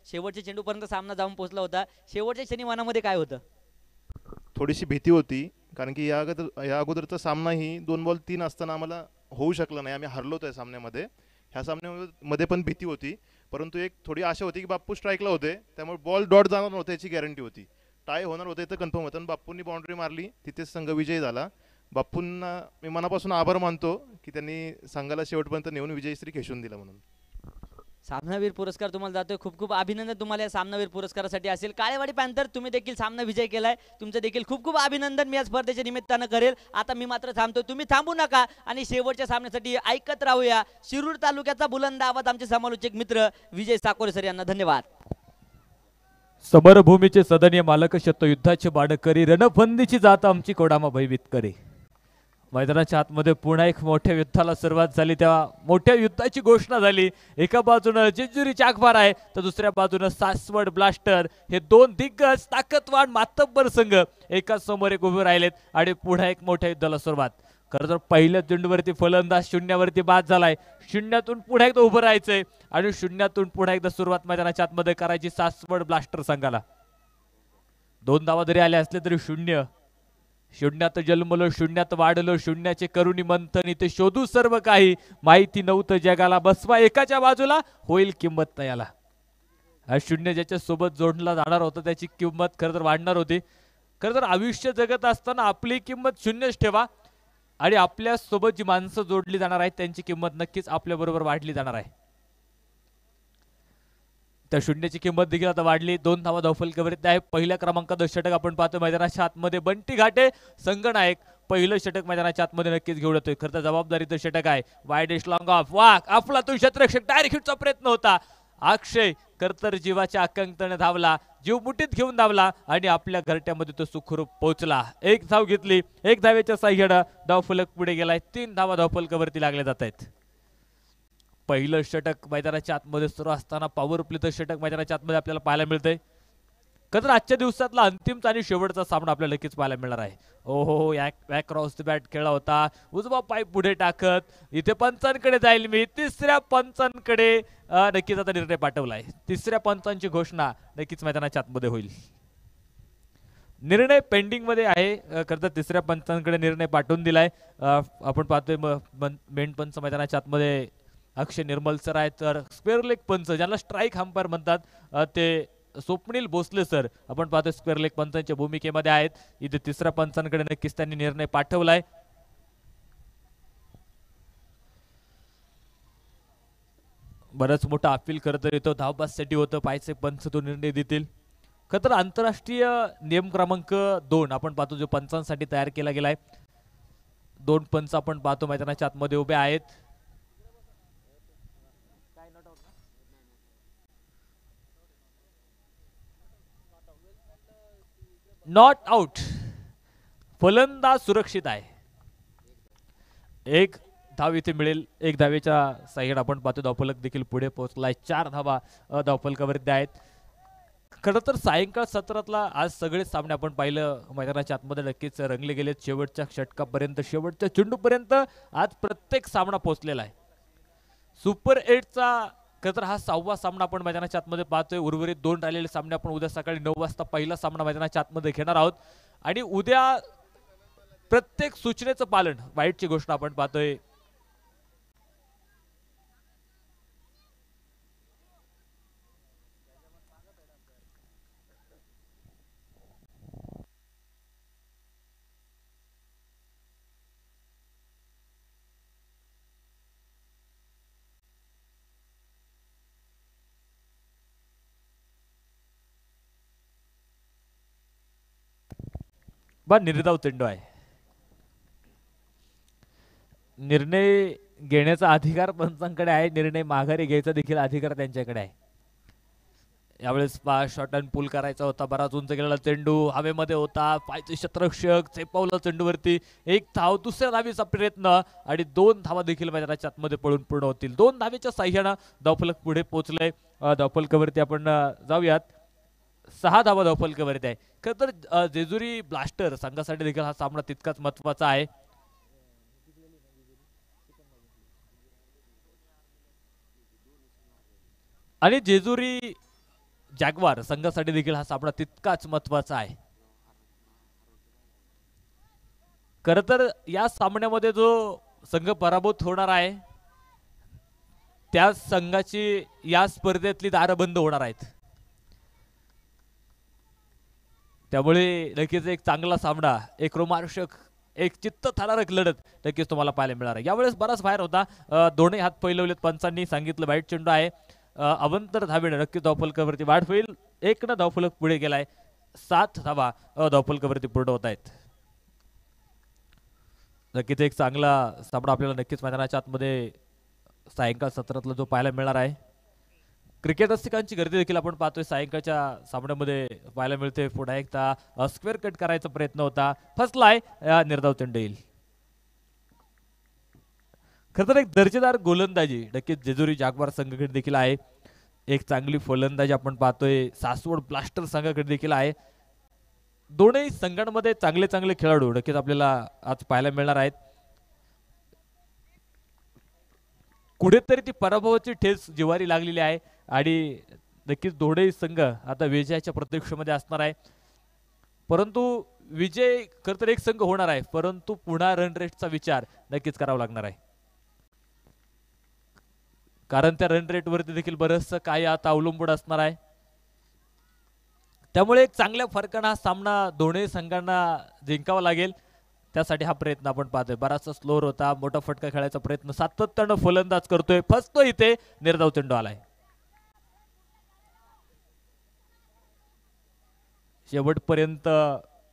शेवटच्या चेंडूपर्यंत सामना जाऊन पोहोचला होता. शेवटच्या क्षणी मनामध्ये काय होतं? थोडीशी भीती होती, कारण की या अगोदरचा सामनाही 2 बॉल 3 असताना आम्हाला होऊ शकला नाही, आम्ही हरलो त्या सामन्यामध्ये. ह्या सामन्यामध्ये पण भीती होती, परंतु एक थोडी आशा होती की बाप्पू स्ट्राईकला होते, त्यामुळे बॉल डॉट जाणार नव्हते याची गॅरंटी होती. टाय होणार होते तर कन्फर्म होतं, आणि बाप्पूंनी बाउंड्री मारली, तिथेच संघ विजयी झाला. बाप्पूंना मी मनापासून आभार मानतो की त्यांनी संघाला शेवटपर्यंत नेऊन विजयश्री खेचून दिला म्हणून. सामनावीर पुरस्कार तुम्हाला जातोय. खूप खूप अभिनंदन तुम्हाला या सामनावीर पुरस्कारासाठी असेल. काळेवाडी पॅन्थर तुम्ही देखील सामना विजय केलाय. तुमचं देखील खूप खूप अभिनंदन मी या स्पर्धेच्या निमित्तानं करेल. आता मी मात्र थांबतो, तुम्ही थांबू नका आणि शेवटच्या सामन्यासाठी ऐकत राहूया शिरूर तालुक्याचा बुलंद आवाज आमचे समालोचक मित्र विजय साकोरे सर यांना धन्यवाद. समरभूमीचे सदनीय मालक शतयुद्धाचे बाडकरी रणफंदीची जात आमची कोडामा भयभीत करी. मैदानाच्या आतमध्ये पुन्हा एक मोठ्या युद्धाला सुरुवात झाली. त्या मोठ्या युद्धाची घोषणा झाली. एका बाजूनं जेजुरी चाकबार आहे तर दुसऱ्या बाजूनं सासवड ब्लास्टर. हे दोन दिग्गज ताकदवान मातब्बर संघ एका समोर एक उभे राहिलेत आणि पुन्हा एक मोठ्या युद्धाला सुरुवात. खरं तर पहिल्या चेंडूवरती फलंदाज शून्यावरती बाद झालाय. शून्यातून पुन्हा एकदा उभं राहायचंय आणि शून्यातून पुन्हा एकदा सुरुवात मैदानाच्या आतमध्ये करायची सासवड ब्लास्टर संघाला. 2 धावा जरी आल्या असले तरी शून्य. शून्यात जन्मलो, शून्यात वाढलो, शून्याचे करुणी मंथन इथे शोधू सर्व काही. माहिती नव्हतं जगाला, बसवा एकाच्या बाजूला होईल किंमत तयाला. हा शून्य ज्याच्या सोबत जोडला जाणार होता त्याची किंमत खरं तर वाढणार होती. खरं तर आयुष्य जगत असताना आपली किंमत शून्यच ठेवा आणि आपल्या सोबत जी माणसं जोडली जाणार आहेत त्यांची किंमत नक्कीच आपल्या बरोबर वाढली जाणार आहे. त्या शून्याची किंमत देखील आता वाढली. 2 धावा धावफलकावरती आहे. पहिल्या क्रमांकाचं षटक आपण पाहतो मैदानाच्या आतमध्ये बंटी घाटे संघनायक पहिलं षटक मैदानाच्या आतमध्ये नक्कीच घेऊन येतोय. खरं तर जबाबदारीचं षटक आहे. वाईड लॉंग ऑफ वाक आपला तो क्षेत्ररक्षक डायरेक्ट हिटचा प्रयत्न होता. अक्षय करतर जीवाच्या आकांक्षेने धावला, जीव मुठीत घेऊन धावला आणि आपल्या घरट्यामध्ये तो सुखरूप पोहोचला. 1 धाव घेतली. 1 धावेच्या साह्याने धावफलक पुढे गेलाय. 3 धावा धावफलकावरती लागले जात आहेत. पहिलं षटक मैदानाच्या आतमध्ये सुरू असताना पॉवर प्लेचं षटक मैदानाच्या आतमध्ये आपल्याला पाहायला मिळतंय. खरं आजच्या दिवसातला अंतिम आणि शेवटचा सामना आपल्याला नक्कीच पाहायला मिळणार आहे. ओहो बॅक क्रॉस द बॅट खेळला होता. उजवा पाय पुढे टाकत इथे पंचांकडे जाईल मी. तिसऱ्या पंचांकडे नक्कीच आता निर्णय पाठवलाय. तिसऱ्या पंचांची घोषणा नक्कीच मैदानाच्या आतमध्ये होईल. निर्णय पेंडिंग मध्ये आहे. खरं तर तिसऱ्या पंचांकडे निर्णय पाठवून दिलाय. आपण पाहतोय मेन पंच मैदानाच्या आतमध्ये अक्षय निर्मल सर आहेत. तर स्क्वेअर लेग पंच ज्याला स्ट्राईक अंपायर म्हणतात ते स्वप्नील भोसले सर आपण पाहतो स्क्वेअर लेग पंचांच्या भूमिकेमध्ये आहेत. इथे तिसऱ्या पंचांकडे नक्कीच त्यांनी निर्णय पाठवलाय. बरंच मोठा अपील खरं तर येतो धावबासाठी होतं. पायचे पंच तो निर्णय देतील. खरं तर आंतरराष्ट्रीय नियम क्रमांक 2 आपण पाहतो जो पंचांसाठी तयार केला गेलाय. 2 पंच आपण पाहतो मैदानाच्या आतमध्ये उभे आहेत. Not out. फलंदाज सुरक्षित आहे. 1 धाव इथे मिळेल. 1 धावेच्या साह्याने आपण पाहतो धावफलक देखील पुढे पोहोचलाय. 4 धावा धावफलकावरती आहेत. खरं तर सायंकाळ सत्रातला आज सगळे सामने आपण पाहिलं मैदानाच्या आतमध्ये नक्कीच रंगले गेलेत. शेवटच्या षटकापर्यंत शेवटच्या चेंडूपर्यंत आज प्रत्येक सामना पोहोचलेला आहे. सुपर 8चा खरं तर हा 6वा सामना आपण मैदानाच्या आतमध्ये पाहतोय. उर्वरित 2 राहिलेले सामने आपण उद्या सकाळी 9 वाजता पहिला सामना मैदानाच्या आतमध्ये घेणार आहोत. आणि उद्या प्रत्येक सूचनेचं पालन वाईटची घोषणा आपण पाहतोय. निर्धाव चेंडू आहे. निर्णय घेण्याचा अधिकार पंचांकडे आहे. निर्णय माघारी घ्यायचा देखील अधिकार त्यांच्याकडे आहे. यावेळेस शॉट अँड पूल करायचा होता. बराच उंच गेलेला चेंडू हवेमध्ये होता. पायचे क्षेत्ररक्षक चेपावलं चेंडूवरती. 1 धाव. दुसऱ्या धावेचा प्रयत्न आणि 2 धावा देखील मैदानाच्या आतमध्ये पळून पूर्ण होतील. 2 धावेच्या साह्याने धावफलक पुढे पोहोचले. धावफलकावरती आपण जाऊयात. 6 धावा धावफलकावरती आहे. खरं तर जेजुरी ब्लास्टर संघासाठी देखील हा सामना तितकाच महत्वाचा आहे. आणि जेजुरी जॅग्वार संघासाठी देखील हा सामना तितकाच महत्वाचा आहे. खर तर या सामन्यामध्ये जो संघ पराभूत होणार आहे त्या संघाची या स्पर्धेतली दारं बंद होणार आहेत. त्यामुळे नक्कीच एक चांगला सामना, एक रोमांचक, एक चित्त थरारक लढत नक्कीच तुम्हाला पाहायला मिळणार आहे. यावेळेस बराच बाहेर होता, दोन्ही हात पैलवलेत पंचांनी सांगितलं वाईट चेंडू आहे. अवंतर धावेने नक्कीच धावफलकावरती वाढ होईल. 1 धावफलक पुढे गेलाय, 7 धावा धावफलकावरती पूर्ण होत आहेत. नक्कीच एक चांगला सामना आपल्याला नक्कीच मैदानाच्या आतमध्ये सायंकाळ सत्रातला जो पाहायला मिळणार आहे. क्रिकेट रसिकांची गर्दी देखील आपण पाहतोय सायंकाळच्या सामन्यामध्ये पाहायला मिळते. पुन्हा एकदा स्क्वेअर कट करायचा प्रयत्न होता, फसलाय, निर्धाव चेंडू येईल. खरं तर एक दर्जेदार गोलंदाजी नक्कीच जेजुरी जागवार संघाकडे देखील आहे. एक चांगली फलंदाजी आपण पाहतोय सासवड ब्लास्टर संघाकडे देखील आहे. दोन्ही संघांमध्ये चांगले चांगले खेळाडू नक्कीच आपल्याला आज पाहायला मिळणार आहेत. कुठेतरी ती पराभवाची ठेच जिवारी लागलेली आहे आणि नक्कीच दोन्ही संघ आता विजयाच्या प्रतीक्षेमध्ये असणार आहे. परंतु विजय खरं तर एक संघ होणार आहे, परंतु पुन्हा रन रेटचा विचार नक्कीच करावा लागणार आहे. कारण त्या रन रेट वरती देखील बरंचसं काही आता अवलंबून असणार आहे. त्यामुळे एक चांगल्या फरकाने हा सामना दोन्ही संघांना जिंकावा लागेल. त्यासाठी हा प्रयत्न आपण पाहतोय. बराचसा स्लोअर होता, मोठा फटका खेळायचा प्रयत्न सातत्यानं फलंदाज करतोय, फसतो इथे, निर्धाव चेंडू आलाय. शेवटपर्यंत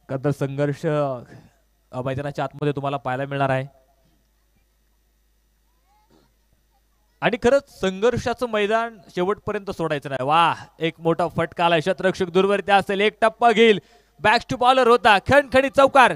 कदा संघर्ष मैदानाच्या आतमध्ये तुम्हाला पाहायला मिळणार आहे. आणि खरंच संघर्षाचं मैदान शेवटपर्यंत सोडायचं नाही. वाह, एक मोठा फटका आलाय, शतरक्षक दूरवरती असेल, एक टप्पा घेईल, बॅक टू बॉलर होता, खणखणीत चौकार.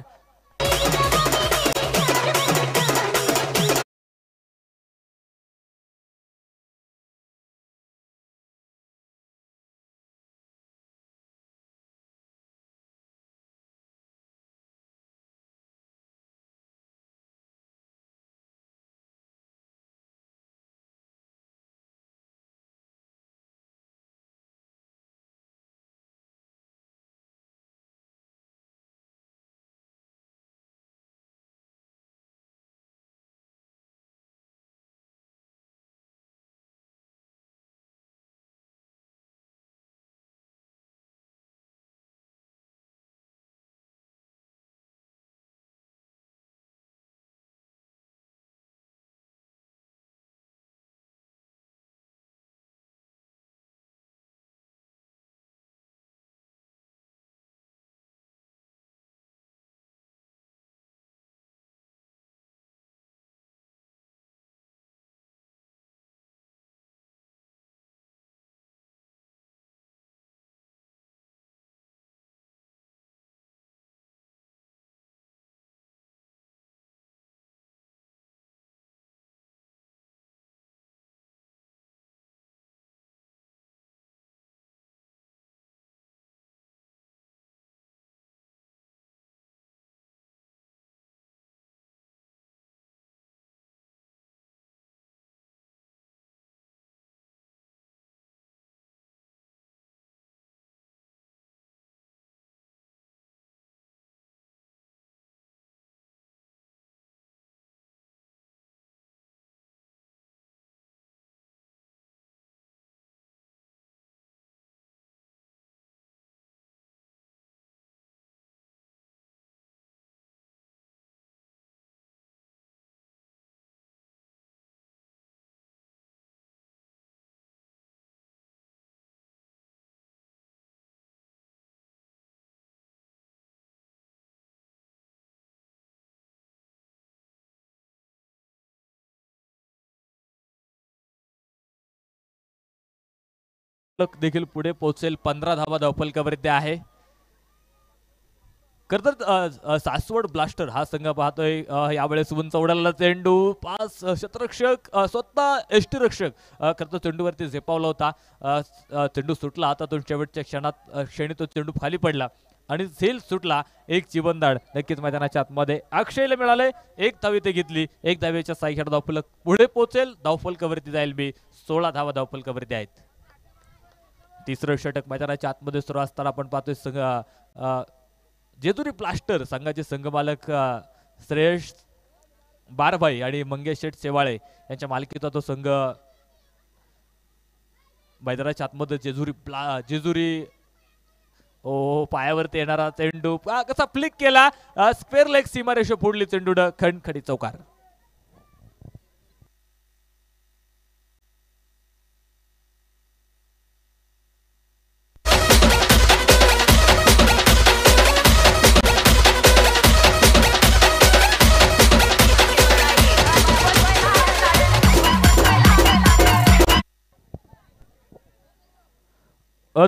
देखील पुढे पोहोचेल, 15 धावा धावफलकावरती आहे. खरं सासवड ब्लास्टर हा संघ पाहतोय यावेळेस उंच उडालेला चेंडू, पास क्षेत्ररक्षक स्वतः यष्टीरक्षक खरं तर चेंडूवरती झेपावला होता. चेंडू सुटला हातातून शेवटच्या क्षणी तो चेंडू खाली पडला आणि झेल सुटला. एक जीवनदाड नक्कीच मैदानाच्या आतमध्ये अक्षयला मिळाले. एक धाव ते घेतली, एक धावेच्या साह्याने धावफलक पुढे पोहोचेल, धावफलकावरती जाईल बी. 16 धावा धावफलकावरती आहेत. तिसरं षटक मैदानाच्या आतमध्ये सुरू असताना आपण पाहतोय संघ जेजुरी ब्लास्टर संघाचे संघमालक श्रेयस बारभाई आणि मंगेश शेठ सेवाळे यांच्या मालकीचा तो संघ मैदानाच्या आतमध्ये जेजुरी ओ पायावरती येणारा चेंडू कसा फ्लिक केला स्क्वेअर लेग सीमारेषा फोडली चेंडू खणखडी चौकार.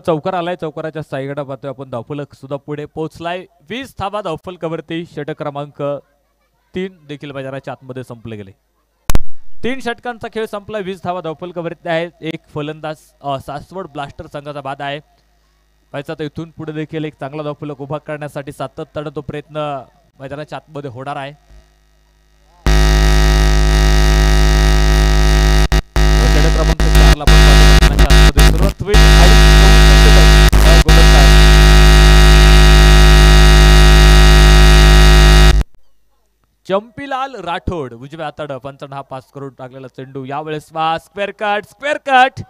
चौकार आलाय. चौकाराच्या साईडला पाहतोय आपण धावफलक सुद्धा पुढे पोहोचलाय. 20 धावा धावफलकावरती. षटक क्रमांक 3 देखील मैदानाच्या आतमध्ये संपले गेले. 3 षटकांचा खेळ संपला. 20 धावा धावफलकावरती आहेत. एक फलंदाज सासवड ब्लास्टर संघाचा बाद आहे. पाहिजे तर इथून पुढे देखील एक चांगला धावफलक उभा करण्यासाठी सातत्याने तो प्रयत्न मैदानाच्या आतमध्ये होणार आहे. षटक क्रमांक 4 ला सुरुवात होईल. चंपीलाल राठोड उजव्या हाताड पंचांना हा पास करून टाकलेला चेंडू यावेळेस स्क्वेअर कट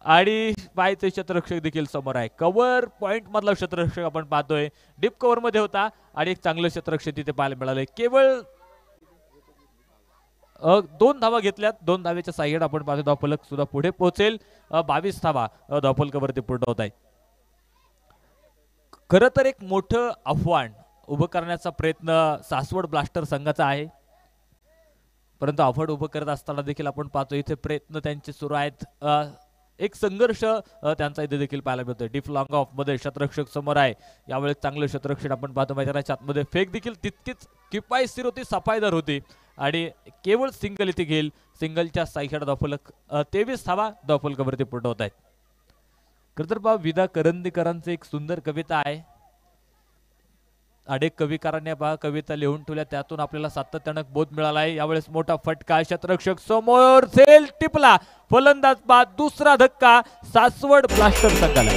आणि पायचे क्षेत्ररक्षक देखील समोर आहे. कव्हर पॉइंट मधला क्षेत्ररक्षक आपण पाहतोय. डीप कव्हर मध्ये होता आणि एक चांगलं क्षेत्ररक्षक तिथे पाहायला मिळाले. केवळ 2 धावा घेतल्यात. 2 धावेच्या साह्याने आपण पाहतो धावफलक सुद्धा पुढे पोहोचेल. 22 धावा धावफलकावरती पूर्ण होत आहे. खरं तर एक मोठं आव्हान उभं करण्याचा प्रयत्न सासवड ब्लास्टर संघाचा आहे. परंतु आव्हान उभं करत असताना देखील आपण पाहतो इथे प्रयत्न त्यांचे सुरू आहेत. एक संघर्ष त्यांचा इथे देखील पाहायला मिळतोय. डीप लॉंग ऑफ मध्ये क्षेत्ररक्षक समोर आहे. यावेळेस चांगलं क्षेत्ररक्षण आपण पाहतो. मैदानाच्या आतमध्ये फेक देखील तितकीच किफायतशीर होती, सफाईदार होती आणि केवळ सिंगल इथे घेईल. सिंगलच्या साईड धावफलक 23 धावा धावफलकावरती पूर्ण होत आहेत. खरं तर विदा करंदीकरांची एक सुंदर कविता आहे. अनेक कविकारांनी कविता लिहून ठेवल्या, त्यातून आपल्याला सातत्याने बोध मिळाला आहे. यावेळेस मोठा फटका, क्षेत्ररक्षक समोर, झेल टिपला, फलंदाज बाद, दुसरा धक्का सासवड ब्लास्टर संघाला.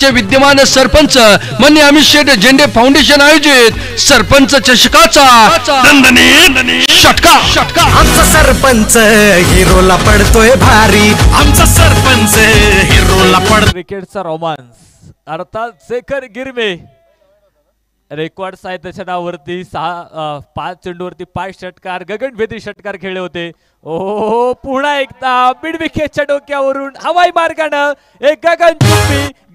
चे विद्यमान सरपंच मान्य अमित शेठ झेंडे फाउंडेशन आयोजित सरपंच चषकाचा दणदणीत षटका आमचा सरपंच हिरोला पडतोय भारी आमचा सरपंच हिरोला पड क्रिकेटचा रोमांस अर्थात शेखर गिरमे रेकॉर्ड साहित्याच्या नावावरती 5 चेंडूवरती 5 षटकार गगनभेदी षटकार खेळले होते. ओ पुन्हा एकदा मिडविकेटच्या डोक्यावरून हवाई मार्गानं एक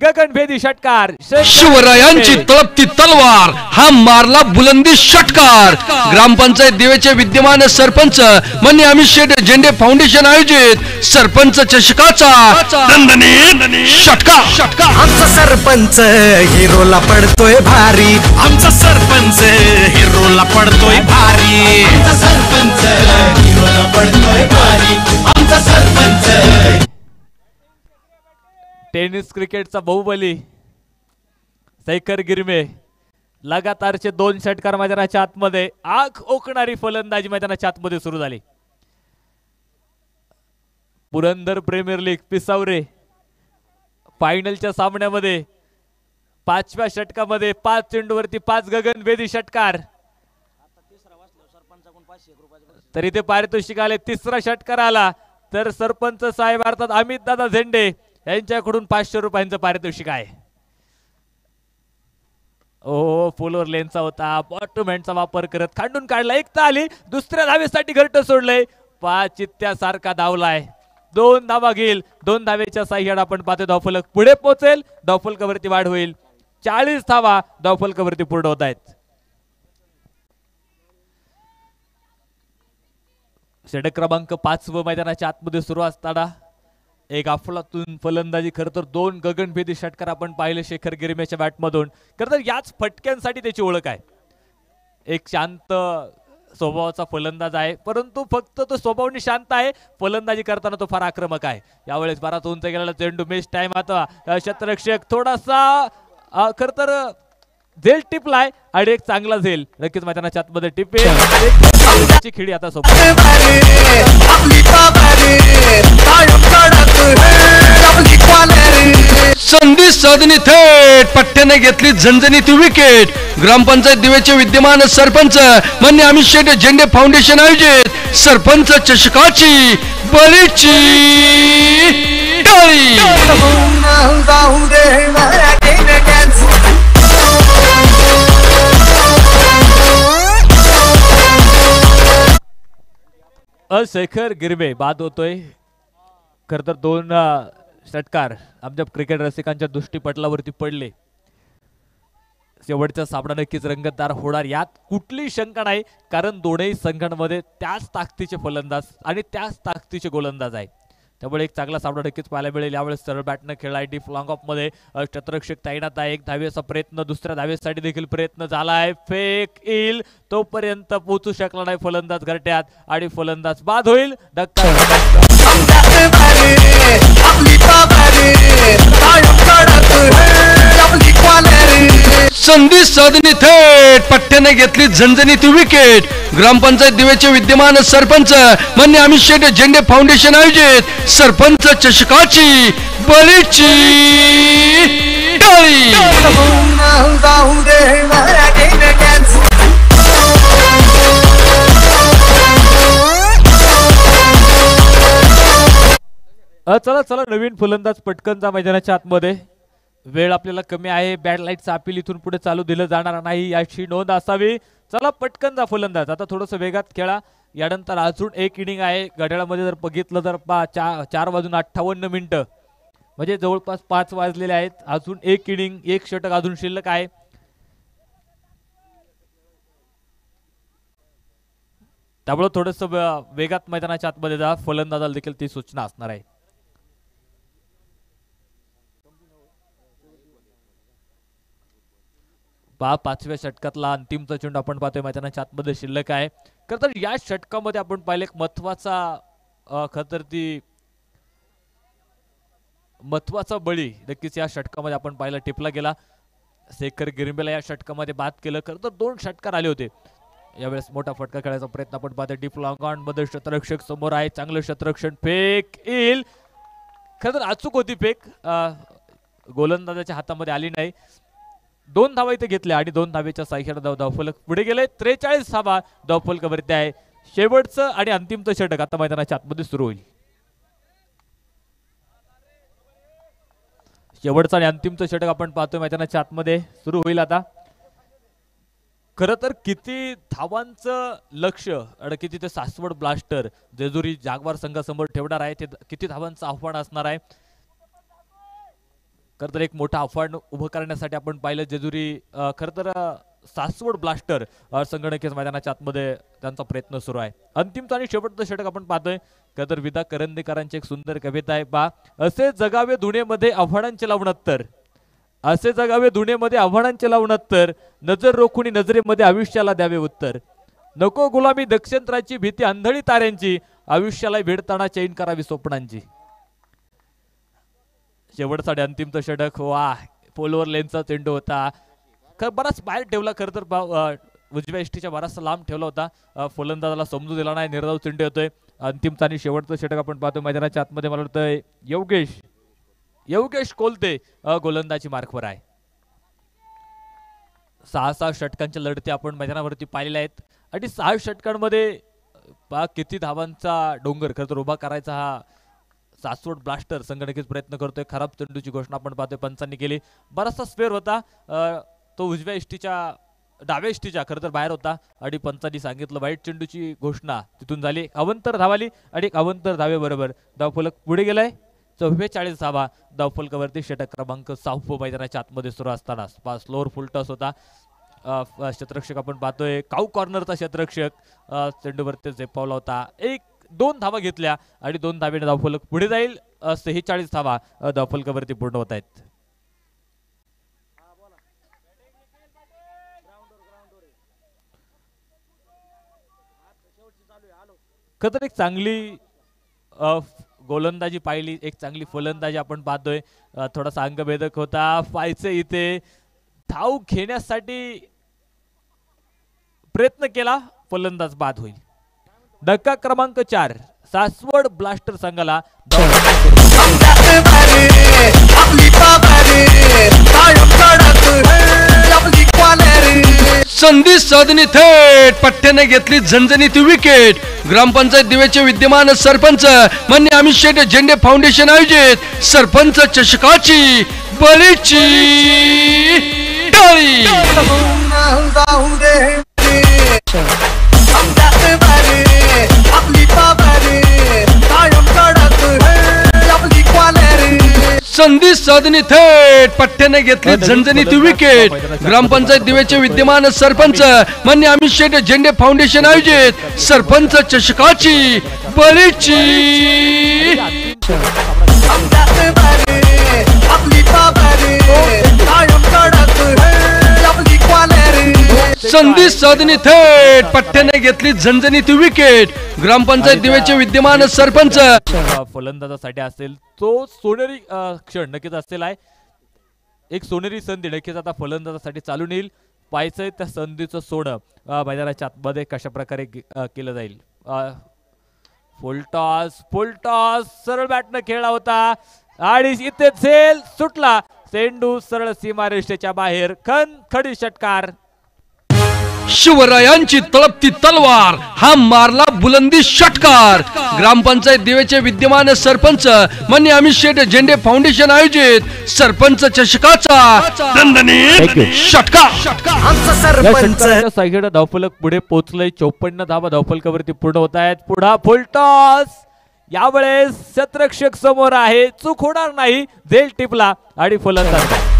गगनभेदी षटकार. शिवरायांची तळपती तलवार हा मारला बुलंदी षटकार. ग्रामपंचायत दिवेचे विद्यमान सरपंच मान्य अमित शेठ झेंडे फाउंडेशन आयोजित सरपंच चषकाचा दणदणीत षटका. आमचा सरपंच हिरोला पडतोय भारी आमचा सरपंच हिरोला पडतोय भारी आमचा सरपंच हिरोला पडतोय भारी आमचा सरपंच. टेनिस क्रिकेटचा बाहुबली शेखर गिरमे लगातारचे 2 षटकार मैदानाच्या आतमध्ये. आग ओकणारी फलंदाजी मैदानाच्या आतमध्ये सुरू झाली. पुरंदर प्रीमियर लीग पिसावरे फायनलच्या सामन्यामध्ये 5व्या षटकामध्ये 5 चेंडूवरती 5 गगनभेदी षटकार. तरी ते पारितोषिक आले. 3रा षटकार आला तर सरपंच साहेब अर्थात अमित दादा झेंडे यांच्याकडून 500 रुपयांचं पारितोषिक आहे. ओ फुलवर लेनचा होता बॉटम हँडचा वापर करत खांडून काढला. एकता आली. दुसऱ्या धावेसाठी घरट सोडलंय. 5 चित्त्यासारखा धावलाय. 2 धावा घेईल. 2 धावेच्या साह्याने आपण पाहतो धावफलक पुढे पोहोचेल. धावफलकावरती वाढ होईल. 40 धावा धावफलकावरती पूर्ण होत आहेत. षटक क्रमांक 5 मैदानाच्या आतमध्ये सुरू असताना एक अफलातून फलंदाजी. खरं तर 2 गगनभेदी षटकार आपण पाहिले शेखर गिरमेच्या बॅटमधून. खरं तर याच फटक्यांसाठी त्याची ओळख आहे. एक शांत स्वभावाचा फलंदाज आहे परंतु फक्त तो स्वभावाने शांत आहे. फलंदाजी करताना तो फार आक्रमक आहे. यावेळेस बराच उंच गेलेला चेंडू मिस टाइम. आता क्षेत्ररक्षक थोडासा खरं तर झेल टिपलाय आणि एक चांगला झेल नक्कीच मैदानाच्या आतमध्ये टिपे खिडी आता सोबत. संधी साधणी थेट पट्ट्याने घेतली झणझणीत विकेट. ग्रामपंचायत दिवेचे विद्यमान सरपंच मान्य अमित शेठ झेंडे फाउंडेशन आयोजित सरपंच चषकाची बलीची टाळी. शेखर गिरमे बाद होतोय. खर तर 2 षटकार आमच्या क्रिकेट रसिकांच्या दृष्टीपटलावरती पडले. शेवटचा सामना नक्कीच रंगतदार होणार यात कुठलीही शंका नाही. कारण दोनही संघांमध्ये त्याच ताकदीचे फलंदाज आणि त्याच ताकदीचे गोलंदाज आहे. त्यामुळे एक चांगला सामना नक्कीच पाहायला मिळेल. यावेळेस सरळ बॅटनं खेळलाय डीप लॉंग ऑफ मध्ये. क्षेत्ररक्षक तैनात आहे. 1 धावेचा प्रयत्न. दुसऱ्या धावेसाठी देखील प्रयत्न झालाय. फेक येईल तोपर्यंत पोहोचू शकला नाही फलंदाज घरट्यात आणि फलंदाज बाद होईल. संधी साधणी थेट पट्ट्याने घेतली झणझणीत विकेट. ग्रामपंचायत दिवेचे विद्यमान सरपंच मान्य अमित शेठ झेंडे फाउंडेशन आयोजित सरपंच चषकाची बलीची टाळी. चला चला नवीन फलंदाज पटकनचा मैदानाच्या आतमध्ये. वेळ आपल्याला कमी आहे. बॅड लाईटचा अपील इथून पुढे चालू दिलं जाणार नाही याची नोंद असावी. चला पटकनचा फलंदाज. आता थोडंसं वेगात खेळा. यानंतर अजून एक इनिंग आहे. घड्याळामध्ये जर बघितलं तर 4 वाजून 58 मिनिटं म्हणजे जवळपास 5 वाजलेले आहेत. अजून एक इनिंग 1 षटक अजून शिल्लक आहे. त्यामुळे थोडंसं वेगात मैदानाच्या आतमध्ये जा. फलंदाजाला देखील ती सूचना असणार आहे. पहा 5व्या षटकातला अंतिमचा चेंडू आपण पाहतोय मैदानाच्या आतमध्ये शिल्लक आहे. खरं तर या षटकामध्ये आपण पाहिलं एक महत्वाचा बळी नक्कीच या षटकामध्ये आपण पाहिला टिपला गेला. शेखर गिरमेला या षटकामध्ये बाद केलं. खरं तर 2 षटकार आले होते. यावेळेस मोठा फटका खेळायचा प्रयत्न आपण पाहतोय. डीप लॉंग ऑन मध्ये क्षेत्ररक्षक समोर आहे. चांगलं क्षेत्ररक्षण. फेक येईल. खरं तर अचूक होती फेक. गोलंदाजाच्या हातामध्ये आली नाही. 2 धावा इथे घेतल्या आणि 2 धावेच्या साह्याने धावफलक पुढे गेले. 43 धावा धावफलकावरती आहे. शेवटचं आणि अंतिमचं षटक आता मैदानाच्या आतमध्ये सुरू होईल. शेवटचं आणि अंतिमचं षटक आपण पाहतोय मैदानाच्या आतमध्ये सुरू होईल आता. खरं तर किती धावांचं लक्ष आणि किती ते सासवड ब्लास्टर जेजुरी जागवार संघासमोर ठेवणार आहे, ते किती धावांचं आव्हान असणार आहे. खरं तर एक मोठं आव्हान उभं करण्यासाठी आपण पाहिलं जेजुरी खरं तर सासवड ब्लास्टर संघ मैदानाच्या आतमध्ये त्यांचा प्रयत्न सुरू आहे. अंतिमचं आणि शेवटचं षटक आपण पाहतोय. खरं तर विदा करंदीकरांची एक सुंदर कविता आहे पहा. असे जगावे दुनियेमध्ये आव्हानांचे लावणत्तर, असे जगावे दुनियेमध्ये आव्हानांचे लावणत्तर, नजर रोखुनी नजरेमध्ये आयुष्याला द्यावे उत्तर. नको गुलामी दक्षंत्राची भीती आंधळी ताऱ्यांची, आयुष्याला भेडताना चैन करावी स्वप्नांची. शेवटचा आणि अंतिमचं षटक. वा, पोलवर लेनचा चेंडू होता. बराच बाहेर ठेवला खरं तर उजव्या इष्टीच्या बराचसा लांब ठेवला होता. फलंदाजाला समजू दिला नाही. निर्धाव चेंडू होतोय. अंतिमचा आणि शेवटचं षटक आपण पाहतो मैदानाच्या आतमध्ये. मला वाटतंय योगेश कोलते गोलंदाजी मार्कवर आहे. 6 षटकांच्या लढती आपण मैदानावरती पाहिलेल्या आहेत आणि 6 षटकांमध्ये किती धावांचा डोंगर खरं तर उभा करायचा हा सासवड ब्लास्टर संघ नक्कीच प्रयत्न करतोय. खराब चेंडूची घोषणा आपण पाहतोय पंचांनी केली. बराचसा स्पेअर होता, तो उजव्या इष्टीच्या डाव्या इष्टीच्या खरं तर बाहेर होता आणि पंचांनी सांगितलं वाईट चेंडूची घोषणा तिथून झाली. एक अवंतर धावाली आणि एक अवंतर धावेबरोबर धावफलक पुढे गेलाय. 44 धावा धावफलकावरती. षटक क्रमांक 6 मैदानाच्या आतमध्ये सुरू असताना स्लोअर फुल टॉस होता. क्षेत्ररक्षक आपण पाहतोय काऊ कॉर्नरचा क्षेत्ररक्षक चेंडूवरती झेपावला होता. 1-2 धावा घेतल्या आणि 2 धावेने धावफलक पुढे जाईल. 46 धावा धावफलकावरती पूर्ण होत आहेत. खतर एक चांगली गोलंदाजी पाहिली, एक चांगली फलंदाजी आपण पाहतोय. थोडासा अंगभेदक होता. पायचे इथे धाव घेण्यासाठी प्रयत्न केला, फलंदाज बाद होईल. धक्का क्रमांक 4 सासवड ब्लास्टर संघाला. संधी साधणी थेट पट्ट्याने घेतली झणझणीत विकेट. ग्रामपंचायत दिवेचे विद्यमान सरपंच मान्य अमित शेट झेंडे फाउंडेशन आयोजित सरपंच चषकाची बळीची टाळी. संधी साधणी थेट पट्ट्याने घेतली झणझणीत विकेट. ग्रामपंचायत दिवेचे विद्यमान सरपंच मान्य अमित शेट झेंडे फाउंडेशन आयोजित सरपंच चषकाची बळीची संधी साधणी थेट पट्ट्याने घेतली झणझणीत विकेट. ग्रामपंचायत दिवेचे विद्यमान सरपंच. फलंदाजासाठी असेल तो सोनेरी क्षण नक्कीच असलेला आहे. एक सोनेरी संधी नक्कीच आता फलंदाजासाठी चालून येईल. पाहायचंय त्या संधीचं सोनं मैदानाच्या आतमध्ये कशा प्रकारे केलं जाईल. फुल टॉस सरळ बॅटनं खेळला होता आणि इथे झेल सुटला. चेंडू सरळ सीमारेषेच्या बाहेर. खडी षटकार. शिवरायांची तळपती तलवार हा मारला बुलंदी षटकार. ग्रामपंचायत दिवेचे विद्यमान सरपंच मान्य अमित शेट झेंडे फाउंडेशन आयोजित सरपंच चषकाचा दणदणीत षटकार. साईड धावफलक पुढे पोहोचलंय. 54 धावा धावफलकावरती पूर्ण होत आहेत. पुढा फुल टॉस. यावेळेस क्षेत्ररक्षक समोर आहे, चूक होणार नाही. झेल टिपला आणि फलंदाज.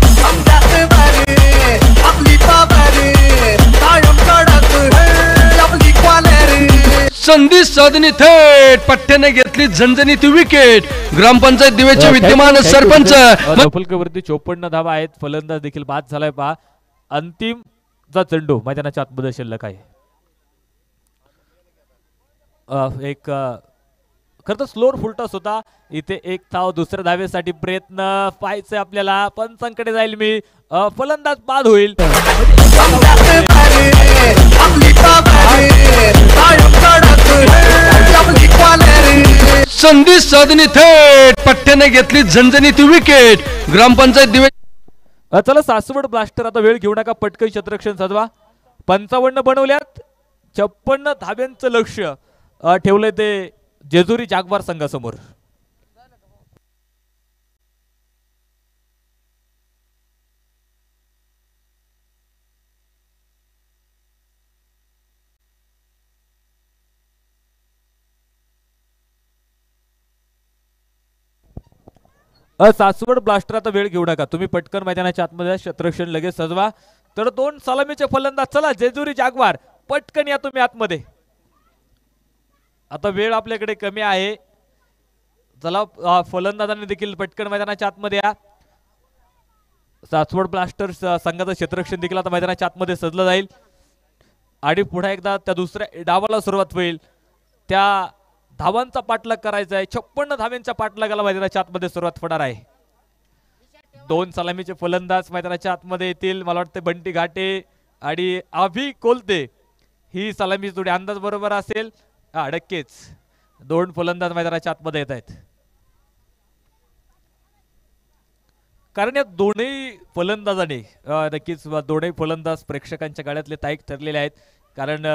संधी साधणी थेट पट्ट्याने घेतली झणझणीत विकेट. ग्रामपंचायत दिवेचे विद्यमान सरपंच. धावफलकावरती 54 धावा आहेत. फलंदाज देखील बाद झालाय पहा. अंतिमचा चेंडू मैदानाच्या आतमध्ये शिल्लक आहे. एक खरं तर स्लोअर फुलटॉस होता. इथे एक धाव दुसऱ्या धावेसाठी प्रयत्न पाहायचे आपल्याला. पंचांकडे जाईल मी. फलंदाज बाद होईल. सब जिंकवाले रे. संधी साधणी थेट पठ्ठ्याने घेतली झणझणीत विकेट. ग्रामपंचायत दिवे चला सासवड ब्लास्टर आता वेळ घेऊ नका, पटकन क्षेत्ररक्षण सजवा. 55 बनवल्यात, 56 धाब्यांचं लक्ष ठेवलंय ते जेजुरी जागवार संघासमोर. सासवड ब्लास्टर आता वेळ घेऊ नका, तुम्ही पटकन मैदानाच्या आतमध्ये क्षेत्ररक्षण लगेच सजवा. तर 2 सलामीचे फलंदाज, चला जेजुरी जागवार पटकन या तुम्ही आतमध्ये. आता वेळ आपल्याकडे कमी आहे, चला फलंदाजांनी देखील पटकन मैदानाच्या आतमध्ये या. सासवड ब्लास्टर संघाचं क्षेत्ररक्षण देखील आता मैदानाच्या आतमध्ये सजलं जाईल आणि पुन्हा एकदा त्या दुसऱ्या डावाला सुरुवात होईल. त्या धावांचा पाठलाग करायचा आहे, 56 धाव्यांच्या पाठलागाला मैदानाच्या आतमध्ये सुरुवात होणार आहे. 2 सलामीचे फलंदाज मैदानाच्या आतमध्ये येतील. मला वाटतं बंटी घाटे आणि अभि कोलते ही सलामी जोडी अंदाज बरोबर असेल. नक्कीच 2 फलंदाज मैदानाच्या आतमध्ये येत आहेत, कारण या दोन्ही फलंदाजाने नक्कीच दोन्ही फलंदाज प्रेक्षकांच्या गाड्यातले ताईक ठरलेले आहेत. कारण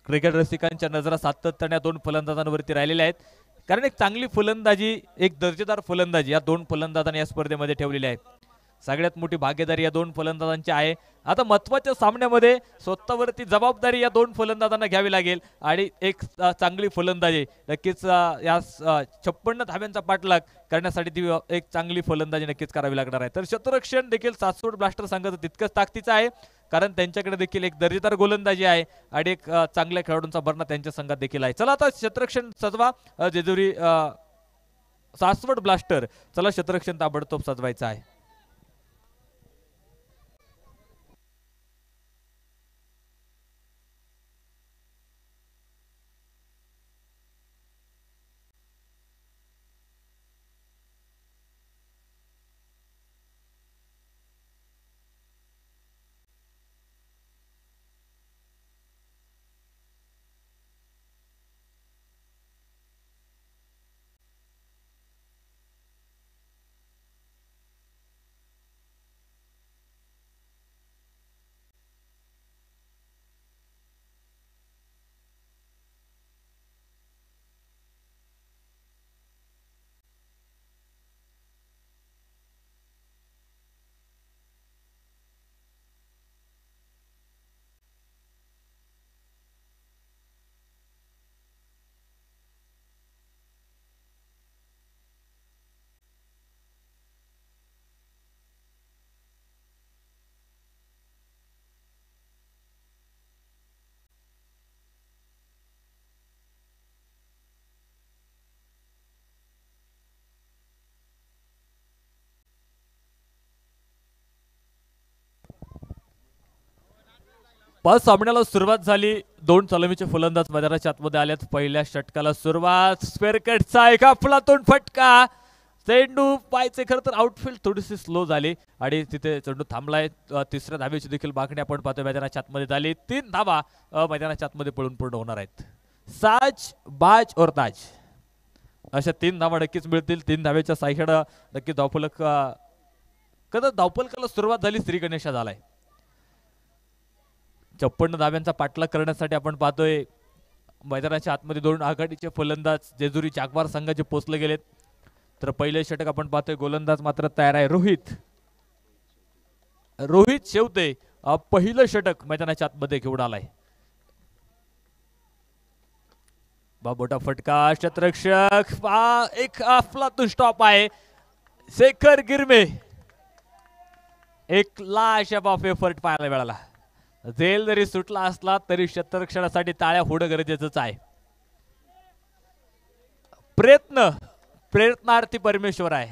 क्रिकेट रसिकांच्या नजरा सातत्याने 2 फलंदाजांवरती राहिलेल्या आहेत, कारण एक चांगली फलंदाजी, एक दर्जेदार फलंदाजी या 2 फलंदाजांनी या स्पर्धेमध्ये ठेवलेली आहे. सगळ्यात मोठी भागीदारी या 2 फलंदाजांची आहे. आता महत्त्वाच्या सामन्यामध्ये स्वतःवरती जबाबदारी या 2 फलंदाजांना घ्यावी लागेल आणि एक चांगली फलंदाजी नक्कीच या 56 धाब्यांचा पाठलाग करण्यासाठी ती एक चांगली फलंदाजी नक्कीच करावी लागणार आहे. तर क्षेत्ररक्षण देखील सासवड ब्लास्टर संघाचं तितकंच ताकदीचं आहे, कारण त्यांच्याकडे देखील एक दर्जेदार गोलंदाजी आहे आणि एक चांगल्या खेळाडूंचा भरणा त्यांच्या संघात देखील आहे. चला आता क्षेत्ररक्षण सजवा जेजुरी सासवड ब्लास्टर. चला क्षेत्ररक्षण ताबडतोब सजवायचं आहे. पाच सामन्याला सुरुवात झाली. 2 सलामीचे फलंदाज मैदानाच्या आतमध्ये आल्यात. पहिल्या षटकाला सुरुवात. स्क्वेअर कटचा एका फुलातून फटका. चेंडू पायचे खरं तर आउटफील्ड थोडीशी स्लो झाली आणि तिथे चेंडू थांबलाय. तिसऱ्या धावेची देखील मागणी आपण पाहतोय मैदानाच्या आतमध्ये झाली. 3 धावा मैदानाच्या आतमध्ये पळून पूर्ण होणार आहेत. साज, बाज और ताज अशा 3 धावा नक्कीच मिळतील. 3 धावेच्या साह्याने नक्कीच धावफलक कदा धावफलकाला सुरुवात झाली. श्री गणेशा झालाय. 56 धाव्यांचा पाठलाग करण्यासाठी आपण पाहतोय मैदानाच्या आतमध्ये 2 आघाडीचे फलंदाज जेजुरी जागवार संघाचे पोचले गेलेत. तर पहिले षटक आपण पाहतोय गोलंदाज मात्र तयार आहे. रोहित शेवते पहिलं षटक मैदानाच्या आतमध्ये घेऊन आलाय. मोठा फटका. क्षेत्ररक्षक एक अफलातून स्टॉप आहे. शेखर गिरमे एक लाशा बाफ एफर्ट पाहायला मिळाला. झेल जरी सुटला असला तरी क्षेत्ररक्षणासाठी टाळ्या होणं गरजेचंच आहे. प्रयत्नार्थी परमेश्वर आहे.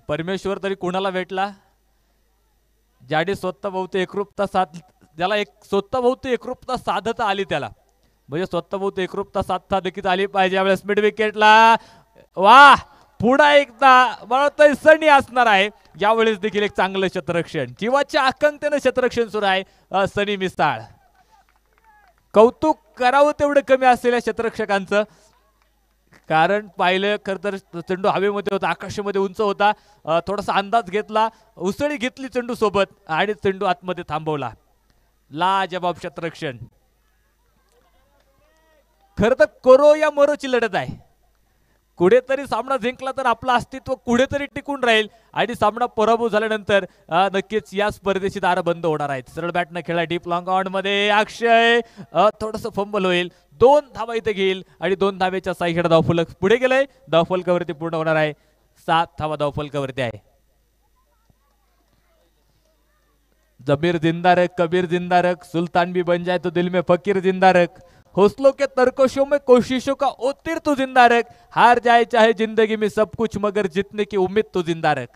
परमेश्वर तरी कोणाला भेटला? ज्याने स्वतःभोवती एकरूपता ज्याला स्वतःभोवती एकरूपता साधता आली त्याला, म्हणजे स्वतःभोवती एकरूपता साधता देखील आली पाहिजे. यावेळेस मिड विकेटला वाह, पुन्हा एकदा मला सणी असणार आहे. यावेळेस देखील एक चांगलं क्षेत्ररक्षण, जीवाच्या आकांक्षेने क्षेत्ररक्षण सुरू आहे. सनी मिसाळ कौतुक करावं तेवढं कमी असलेल्या क्षेत्ररक्षकांचं. कारण पाहिलं खरं तर चेंडू हवेमध्ये होता, आकाशामध्ये उंच होता. थोडासा अंदाज घेतला, उसळी घेतली चेंडू सोबत आणि चेंडू आतमध्ये थांबवला. लाजबाब क्षेत्ररक्षण. खरं तर करो या मरोची लढत आहे. कुठेतरी सामना जिंकला तर आपलं अस्तित्व कुठेतरी टिकून राहील आणि सामना पराभूत झाल्यानंतर नक्कीच या स्पर्धेची दारं बंद होणार आहेत. सरळ बॅटनं खेळा डीप लॉंग ऑन मध्ये अक्षय थोडंसं फंबल होईल. 2 धावा इथे घेईल आणि 2 धावेच्या साईकडे धावफलक पुढे गेलंय. धावफलकावरती पूर्ण होणार आहे. 7 धावा धावफलकावरती आहे. जबीर जिंदारक, कबीर जिंदारक, सुल्तान भी बन जाए तो दिल में फकीर जिंदारक, हौसलों के तरकोशों में कोशिशों का ओतिर तू जिंदारक, हार जाए चाहे जिंदगी में सब कुछ मगर जीतने की उम्मीद तू जिंदारक.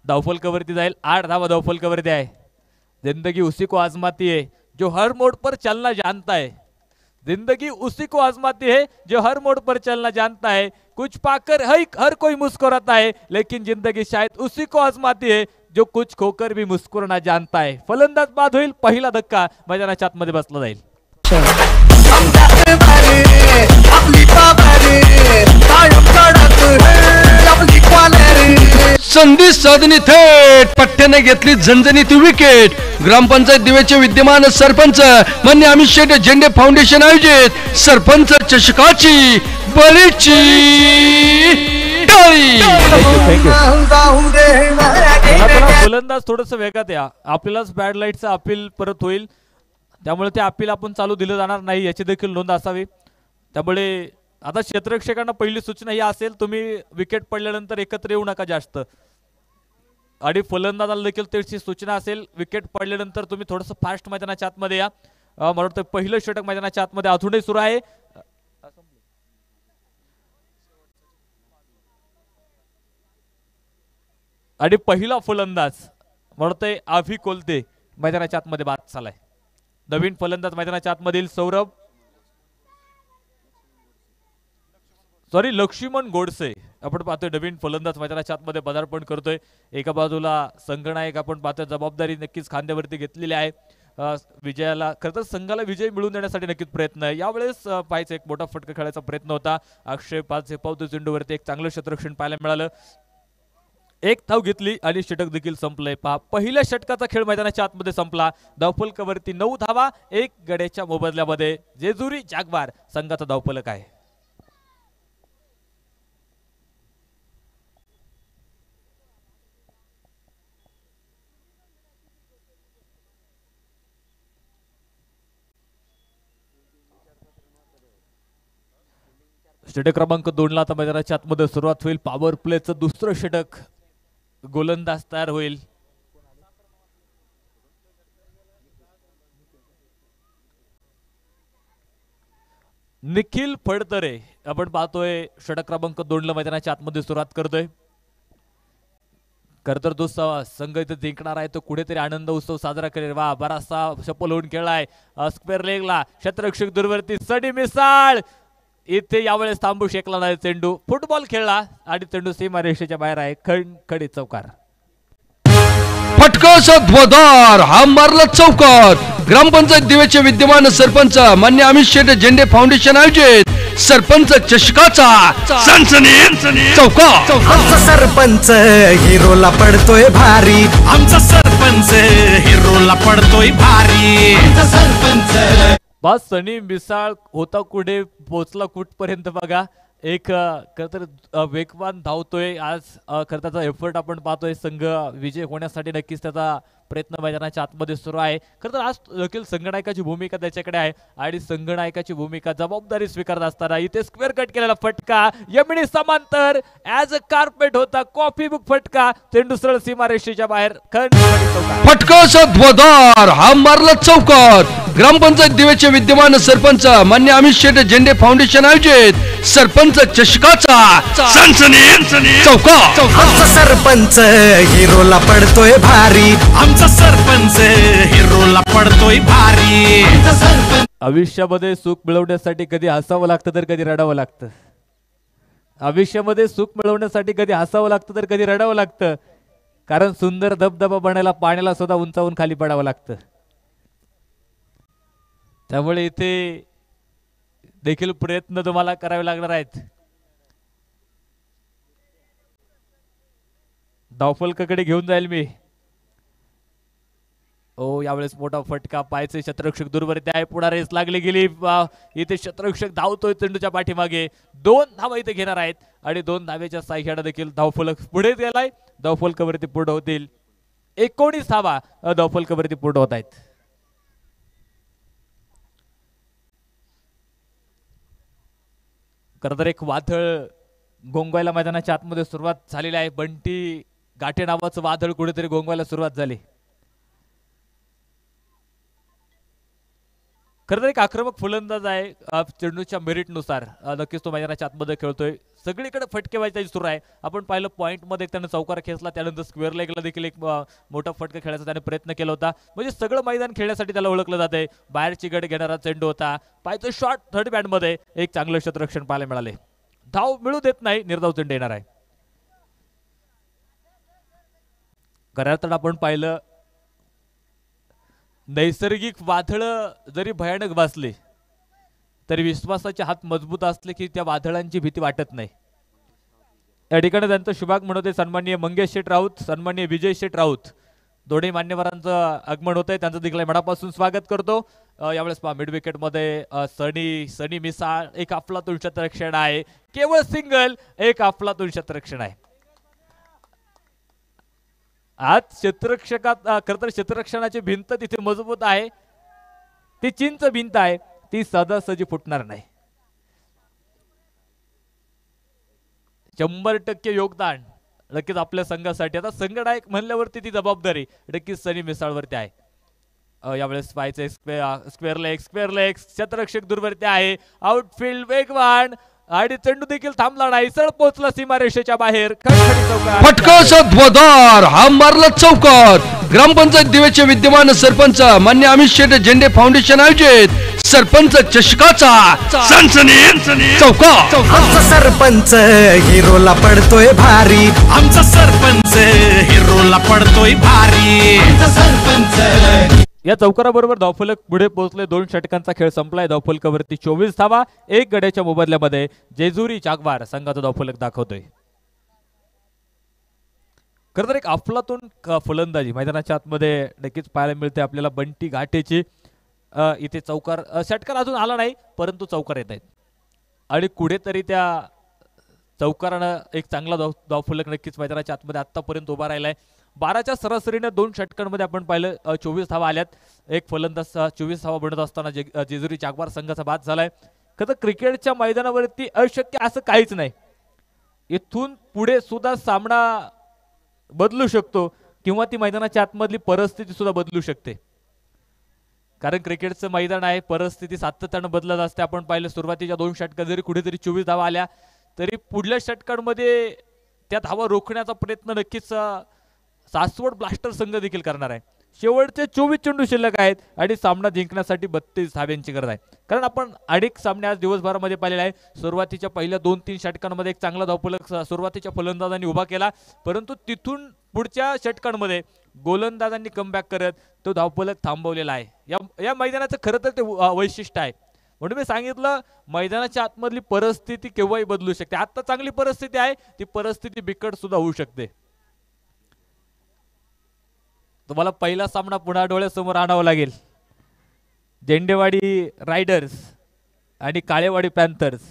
धावफलकावरती जाईल. 8 धावा धावफलकावरती आहे. जिंदगी उसी को आजमाती है जो हर मोड़ पर चलना जानता है. जिंदगी उसी को आजमाती है जो हर मोड़ पर चलना जानता है. कुछ पाकर हर कोई मुस्कुराता है, लेकिन जिंदगी शायद उसी को आजमाती है जो कुछ खोकर भी मुस्कुराना जानता है. फलंदाज बाद होईल. पहिला धक्का मैदानाच्या आतमध्ये बसला जाईल. संधी साधनी थेट पट्ट्याने घेतली झणझणीत विकेट. ग्रामपंचायत दिवेचे विद्यमान सरपंच मान्य अमित शेट झेंडे फाउंडेशन आयोजित सरपंच चषकाची बलीची टाळी. फलंदाज थोडस वेगात या. आपल्यालाच बॅड लाईटचं अपील परत होईल, त्यामुळे ते अपील आपण चालू दिलं जाणार नाही याची देखील नोंद असावी. त्यामुळे आता क्षेत्ररक्षकांना पहिली सूचना ही असेल, तुम्ही विकेट पडल्यानंतर एकत्र येऊ नका जास्त. आणि फलंदाजाला देखील त्याची सूचना असेल, विकेट पडल्यानंतर तुम्ही थोडंसं फास्ट मैदानाच्या आतमध्ये या. मला वाटतं पहिलं षटक मैदानाच्या आतमध्ये अजूनही सुरू आहे. आणि पहिला फलंदाज म्हणतोय आभी कोलते मैदानाच्या आतमध्ये बाद झालाय. नवीन फलंदाज मैदानाच्या आतमधील लक्ष्मण गोडसे आपण पाहतोय नवीन फलंदाज मैदानाच्या आतमध्ये पदार्पण करतोय. एका बाजूला संघनायक आपण पाहतोय, जबाबदारी नक्कीच खांद्यावरती घेतलेली आहे. विजयाला खरं तर संघाला विजय मिळवून देण्यासाठी नक्कीच प्रयत्न आहे. यावेळेस पाहायचं एक मोठा फटका खेळायचा प्रयत्न होता. अक्षय 5 झेपावतो चेंडूवरती एक चांगलं क्षेत्ररक्षण पाहायला मिळालं. 1 धाव घेतली आणि षटक देखील संपलंय. पहा पहिल्या षटकाचा खेळ मैदानाच्या आतमध्ये संपला. धावफलकावरती 9 धावा 1 गड्याच्या मोबदल्यामध्ये जेजुरी जागवार संघाचा धावफलक आहे. षटक क्रमांक 2 ला आता मैदानाच्या आतमध्ये सुरुवात होईल. पॉवर प्लेचं दुसरं षटक. गोलंदाज तयार होईल. निखिल फडतरे आपण पाहतोय षटक क्रमांक 2 ला मैदानाच्या आतमध्ये सुरुवात करतोय. खरं तर जो संघ इथे जिंकणार आहे तो कुठेतरी आनंद उत्सव साजरा करेल. वा बराचसा सफल होऊन खेळलाय. स्क्वेअर लेगला क्षेत्ररक्षक दूरवरती सडी मिसाळ. इथे यावेळेस थांबू शकला नाही. चेंडू फुटबॉल खेळला आणि चेंडू सीमारेषेच्या बाहेर आहे. खडीत चौकार. फटकाचा ध्वजार हा मारला चौकार. ग्रामपंचायत दिवेचे विद्यमान सरपंच मान्य अमित शेट झेंडे फाउंडेशन आयोजित सरपंच चषकाचा सनसनीत चौकार. आमचा सरपंच हिरोला पडतोय भारी. आमचा सरपंच हिरोला पडतोय भारी. आमचा सरपंच बस सनी मिसाळ होता कुठे पोचला कुठपर्यंत बघा. एक खरं तर वेगवान धावतोय आज. खरं त्याचा एफर्ट आपण पाहतोय. संघ विजय होण्यासाठी नक्कीच त्याचा प्रयत्न मैदानाच्या आतमध्ये सुरू आहे. खरं तर आज देखील संघनायकाची भूमिका त्याच्याकडे आहे आणि संघनायकाची भूमिका जबाबदारी स्वीकारत असताना इथे स्क्वेअर कट केलेला फटका यमिनी समांतर ॲज अ कार्पेट होता. कॉफी बुक फटका. चेंडू सरळ सीमारेषेच्या बाहेर. फटकाचा ध्वजार हा मारला चौकार. ग्रामपंचायत दिवेचे विद्यमान सरपंच मान्य अमित शेट झेंडे फाउंडेशन आयोजित सरपंच चषकाचा सनसनीत चौकार. आमचा सरपंच हिरोला पडतोय भारी. आमचा सरपंच हिरोला पडतोय भारी. आयुष्यामध्ये सुख मिळवण्यासाठी कधी हसावं लागतं तर कधी रडावं लागतं. आयुष्यामध्ये सुख मिळवण्यासाठी कधी हसावं लागतं तर कधी रडावं लागतं. कारण सुंदर धबधबा बनायला पाण्याला सुद्धा उंचावून खाली पडावं लागतं. त्यामुळे इथे देखील प्रयत्न तुम्हाला करावे लागणार आहेत. धावफलकाकडे घेऊन जाईल मी. ओ यावेळेस मोठा फटका, पायचे क्षेत्ररक्षक दूरवरती आहे, पुढे रेस लागली गेली. इथे क्षेत्ररक्षक धावतोय चेंडूच्या पाठीमागे. 2 धावा इथे घेणार आहेत आणि 2 धावेच्या साह्याने देखील धावफलक पुढे गेलाय. धावफलकावरती पूर्ण होतील 19 धावा धावफलकावरती पूर्ण होत आहेत. खरं तर एक वादळ गोंगवायला मैदानाच्या आतमध्ये सुरुवात झालेली आहे. बंटी गाठे नावाचं वादळ कुठेतरी गोंगवायला सुरुवात झाली. खरं तर एक आक्रमक फलंदाज आहे. चेंडूच्या मेरिटनुसार नक्कीच तो मैदानाच्या आतमध्ये खेळतोय. सगळीकडे फटके व्हायची सुरू आहे. आपण पाहिलं पॉईंटमध्ये त्यानं चौकार खेचला, त्यानंतर स्क्वेअर लेगला देखील एक मोठा फटका खेळायचा त्याने प्रयत्न केला होता. म्हणजे सगळं मैदान खेळण्यासाठी त्याला ओळखलं जाते. बाहेरची गड घेणारा चेंडू होता. पायचं शॉट थर्ड बॅटमध्ये एक चांगलं क्षेत्ररक्षण पाहायला मिळाले. धाव मिळू देत नाही, निर्धाव चेंडू येणार आहे. खऱ्या आपण पाहिलं नैसर्गिक वादळ जरी भयानक भासले तरी विश्वासाचे हात मजबूत असले की त्या वादळांची भीती वाटत नाही. या ठिकाणी त्यांचं शुभागमन होते सन्माननीय मंगेश शेठ राऊत, सन्माननीय विजय शेठ राऊत दोन्ही मान्यवरांचं आगमन होतंय. त्यांचं देखील मनापासून स्वागत करतो. यावेळेस पहा मिड विकेट मध्ये सनी मिसाळ एक अफलातून क्षेत्ररक्षण आहे. केवळ सिंगल एक अफलातून क्षेत्ररक्षण आहे. आज क्षेत्ररक्षकात खरं तर क्षेत्ररक्षणाची भिंत तिथे मजबूत आहे. ती चिंच भिंत आहे, ती सहजासहजी फुटणार नाही. 100% योगदान नक्कीच आपल्या संघासाठी. आता संघनायक म्हणल्यावरती ती जबाबदारी नक्कीच सनी मिसाळवरती आहे. यावेळेस पाहायचे स्क्वेअर लेग क्षेत्ररक्षक दूरवरती आहे. आउटफील्ड वेगवान आणि चेंडू देखील थांबला नाही, सरळ पोहोचला सीमारेषेच्या बाहेर. फटकाचा ध्वजार हा मारला चौकात. ग्रामपंचायत दिवेचे विद्यमान सरपंच मान्य अमित शेट झेंडे फाउंडेशन आयोजित सरपंच चषकाचा सनसनीत चौकार. आमचा सरपंच हिरोला पडतोय भारी. आमचा सरपंच हिरोला पडतोय भारी. आमचा सरपंच. या चौकाराबरोबर धावफलक पुढे पोहोचले. 2 षटकांचा खेळ संपलाय. धावफलकावरती 24 धावा 1 गड्याच्या मोबदल्यामध्ये जेजुरी जागवार संघाचा धावफलक दाखवतोय. खरं तर एक अफलातून फलंदाजी मैदानाच्या आतमध्ये नक्कीच पाहायला मिळते आपल्याला बंटी घाटेची. इथे चौकार षटकार अजून आला नाही परंतु चौकार येत आहेत आणि कुठेतरी त्या चौकारानं एक चांगला धावफलक नक्कीच मैदानाच्या आतमध्ये आतापर्यंत उभा राहिलाय. 12च्या सरासरीने 2 षटकांमध्ये आपण पाहिलं 24 धावा आल्यात. एक फलंदाज 24 धावा बनत असताना जेजुरी जागवार संघाचा बाद झालाय. खरं क्रिकेटच्या मैदानावरती अशक्य असं काहीच नाही. इथून पुढे सुद्धा सामना बदलू शकतो किंवा ती मैदानाच्या आतमधली परिस्थिती सुद्धा बदलू शकते. कारण क्रिकेटचं मैदान आहे, परिस्थिती सातत्यानं बदलत असते. आपण पाहिलं सुरुवातीच्या 2 षटकात जरी कुठेतरी 24 धावा आल्या तरी पुढल्या षटकांमध्ये त्या धावा रोखण्याचा प्रयत्न नक्कीच सासवड ब्लास्टर संघ देखील करणार आहे. शेवटचे 24 चेंडू शिल्लक आहेत आणि सामना जिंकण्यासाठी 32 धाव्यांची गरज आहे. कारण आपण अनेक सामने आज दिवसभरामध्ये पाहिलेले आहे. सुरुवातीच्या पहिल्या 2-3 षटकांमध्ये एक चांगला धावफलक सुरुवातीच्या फलंदाजांनी उभा केला, परंतु तिथून पुढच्या षटकांमध्ये गोलंदाजांनी कमबॅक करत तो धावफलक थांबवलेला आहे. या मैदानाचं खरं तर ते वैशिष्ट्य आहे. म्हणून मी सांगितलं मैदानाच्या आतमधली परिस्थिती केव्हाही बदलू शकते. आता चांगली परिस्थिती आहे, ती परिस्थिती बिकट सुद्धा होऊ शकते. तुम्हाला पहिला सामना पुन्हा डोळ्यासमोर आणावा लागेल. झेंडेवाडी रायडर्स आणि काळेवाडी पॅन्थर्स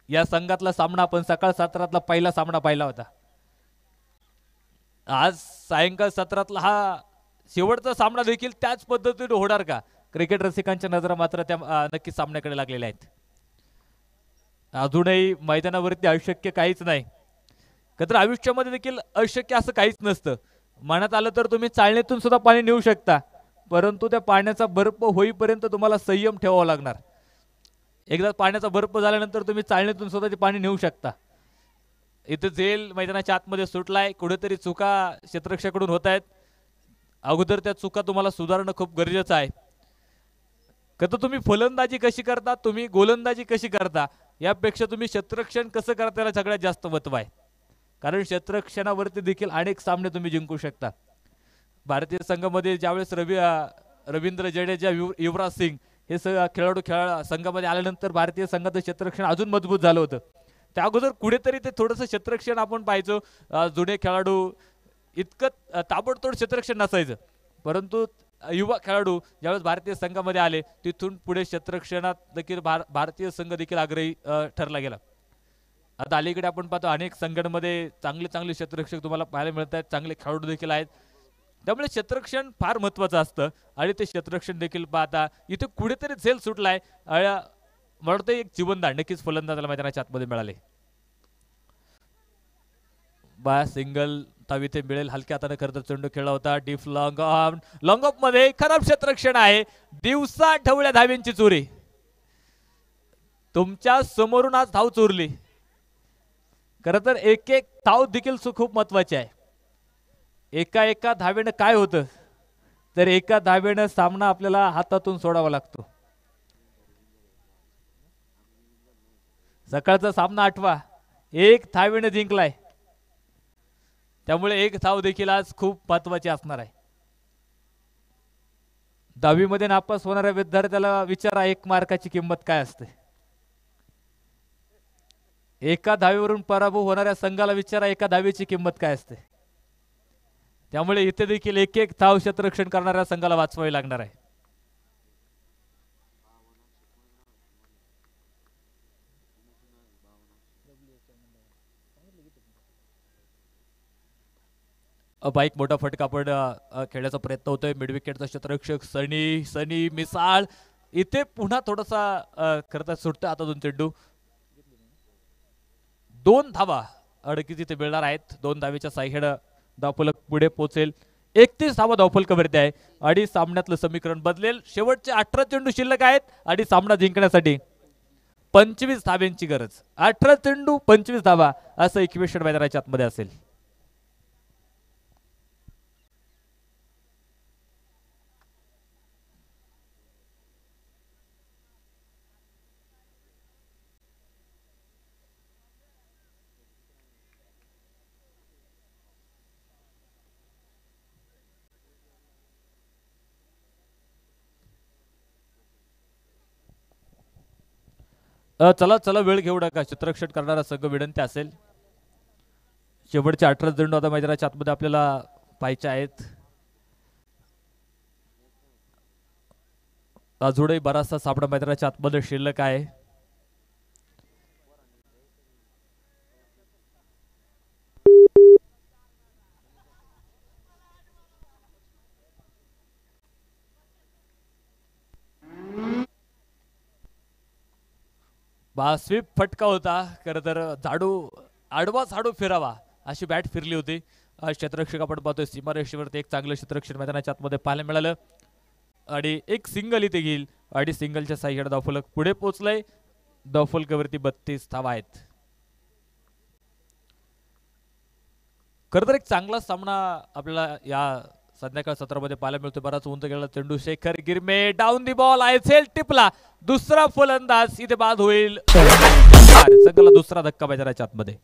या संघातला सामना आपण सकाळ सत्रातला पहिला सामना पाहिला होता. आज सायंकाळ सत्रातला हा शेवटचा सामना देखील त्याच पद्धतीने होणार का? क्रिकेट रसिकांच्या नजरा मात्र त्या नक्की सामन्याकडे लागलेल्या आहेत. अजूनही मैदानावरती अशक्य काहीच नाही. तर आयुष्यामध्ये देखील अशक्य असं काहीच नसतं. मनात आलं तर तुम्ही चाळणीतून सुद्धा पाणी नेऊ शकता, परंतु त्या पाण्याचा बर्फ होईपर्यंत तुम्हाला संयम ठेवावा लागणार. एकदा पाण्याचा बर्फ झाल्यानंतर तुम्ही चाळणीतून सुद्धा ते पाणी नेऊ शकता. इथे झेल मैदानाच्या आतमध्ये सुटलाय. कुठेतरी चुका क्षेत्ररक्षकाकडून होत आहेत. अगोदर त्या चुका तुम्हाला सुधारणं खूप गरजेचं आहे. तर तुम्ही फलंदाजी कशी करता, तुम्ही गोलंदाजी कशी करता, यापेक्षा तुम्ही क्षेत्ररक्षण कसं करता त्याला सगळ्यात जास्त महत्त्व आहे. कारण क्षेत्ररक्षणावरती देखील अनेक सामने तुम्ही जिंकू शकता. भारतीय संघामध्ये ज्यावेळेस रवींद्र जडेजा, युवराज सिंग हे खेळाडू संघामध्ये आल्यानंतर भारतीय संघाचं क्षेत्ररक्षण अजून मजबूत झालं होतं. त्या अगोदर कुठेतरी ते थोडंसं क्षेत्ररक्षण आपण पाहायचो. जुने खेळाडू इतकं ताबडतोड क्षेत्ररक्षण नसायचं, परंतु युवा खेळाडू ज्यावेळेस भारतीय संघामध्ये आले तिथून पुढे क्षेत्ररक्षणात देखील भारतीय संघ देखील आग्रही ठरला गेला. आता अलीकडे आपण पाहतो अनेक संघांमध्ये चांगले चांगले क्षेत्ररक्षक तुम्हाला पाहायला मिळत आहेत, चांगले खेळाडू देखील आहेत. त्यामुळे क्षेत्ररक्षण फार महत्त्वाचं असतं आणि ते क्षेत्ररक्षण देखील पाहता इथे कुठेतरी झेल सुटलाय. मला वाटतं एक जीवनदान नक्कीच फलंदाजाला मैदानाच्या आतमध्ये मिळाले. बा सिंगल ताव इथे मिळेल. हलक्या हाताने खरं तर चेंडू खेळला होता. डीप लॉंग ऑफ मध्ये खराब क्षेत्ररक्षण आहे. दिवसा ढवळ्या धाव्यांची चोरी. तुमच्या समोरून आज धाव चोरली. खरं तर एक एक धाव देखील खूप महत्वाची आहे. एका एका धावेनं काय होतं तर एका धावेनं सामना आपल्याला हातातून सोडावा लागतो. सकाळचा सामना 8वा एक धावेनं जिंकलाय. त्यामुळे एक धाव देखील आज खूप महत्वाची असणार आहे. 10वी मध्ये नापास होणाऱ्या विद्यार्थ्याला विचारा 1 मार्काची किंमत काय असते. एका धावेवरून पराभव होणाऱ्या संघाला विचारा 1 धावेची किंमत काय असते. त्यामुळे इथे देखील एक एक धाव क्षेत्ररक्षण करणाऱ्या संघाला वाचवावी लागणार आहे. बाईक मोठा फटका आपण खेळण्याचा प्रयत्न होतोय. मिड विकेटचा क्षेत्ररक्षक सनी मिसाळ इथे पुन्हा थोडासा खरं सुटतं. आता 2 चेंडू 2 धावा अडकीच इथे मिळणार आहेत. 2 धावेच्या साह्याने धावफलक पुढे पोहोचेल. 31 धावा धावफलकावरती आहे आणि सामन्यातलं समीकरण बदलेल. शेवटचे 18 चेंडू शिल्लक आहेत आणि सामना जिंकण्यासाठी 25 धाव्यांची गरज. 18 चेंडू 25 धावा असं इक्वेशन मैदानाच्या आतमध्ये असेल. चला वेळ घेऊ नका. क्षेत्ररक्षण करणारा संघ विनंती असेल. शेवटचे 18 चेंडू आता मैदानाच्या आतमध्ये आपल्याला पाहायचे आहेत. अजूनही बराचसा सामना मैदानाच्या आतमध्ये शिल्लक आहे. स्वीप फटका होता. खरं तर आडवा झाडू फिरावा अशी बॅट फिरली होती. क्षेत्ररक्षक आपण पाहतोय सीमारेषेवरती एक चांगलं क्षेत्ररक्षण मैदानाच्या आतमध्ये पाहायला मिळालं आणि एक सिंगल इथे घेईल आणि सिंगलच्या साह्याने धावफलक पुढे पोहोचलंय. धावफलकावरती 32 धावा आहेत. खरं तर एक चांगला सामना आपल्याला या संध्याकाळ सत्रामध्ये पाहायला मिळतो. बराच उंच गेला चेंडू Shekhar Girme down the ball आयसेल टिपला. दुसरा फलंदाज इथे बाद होईल. संघाला दुसरा धक्का मैदानाच्या आतमध्ये.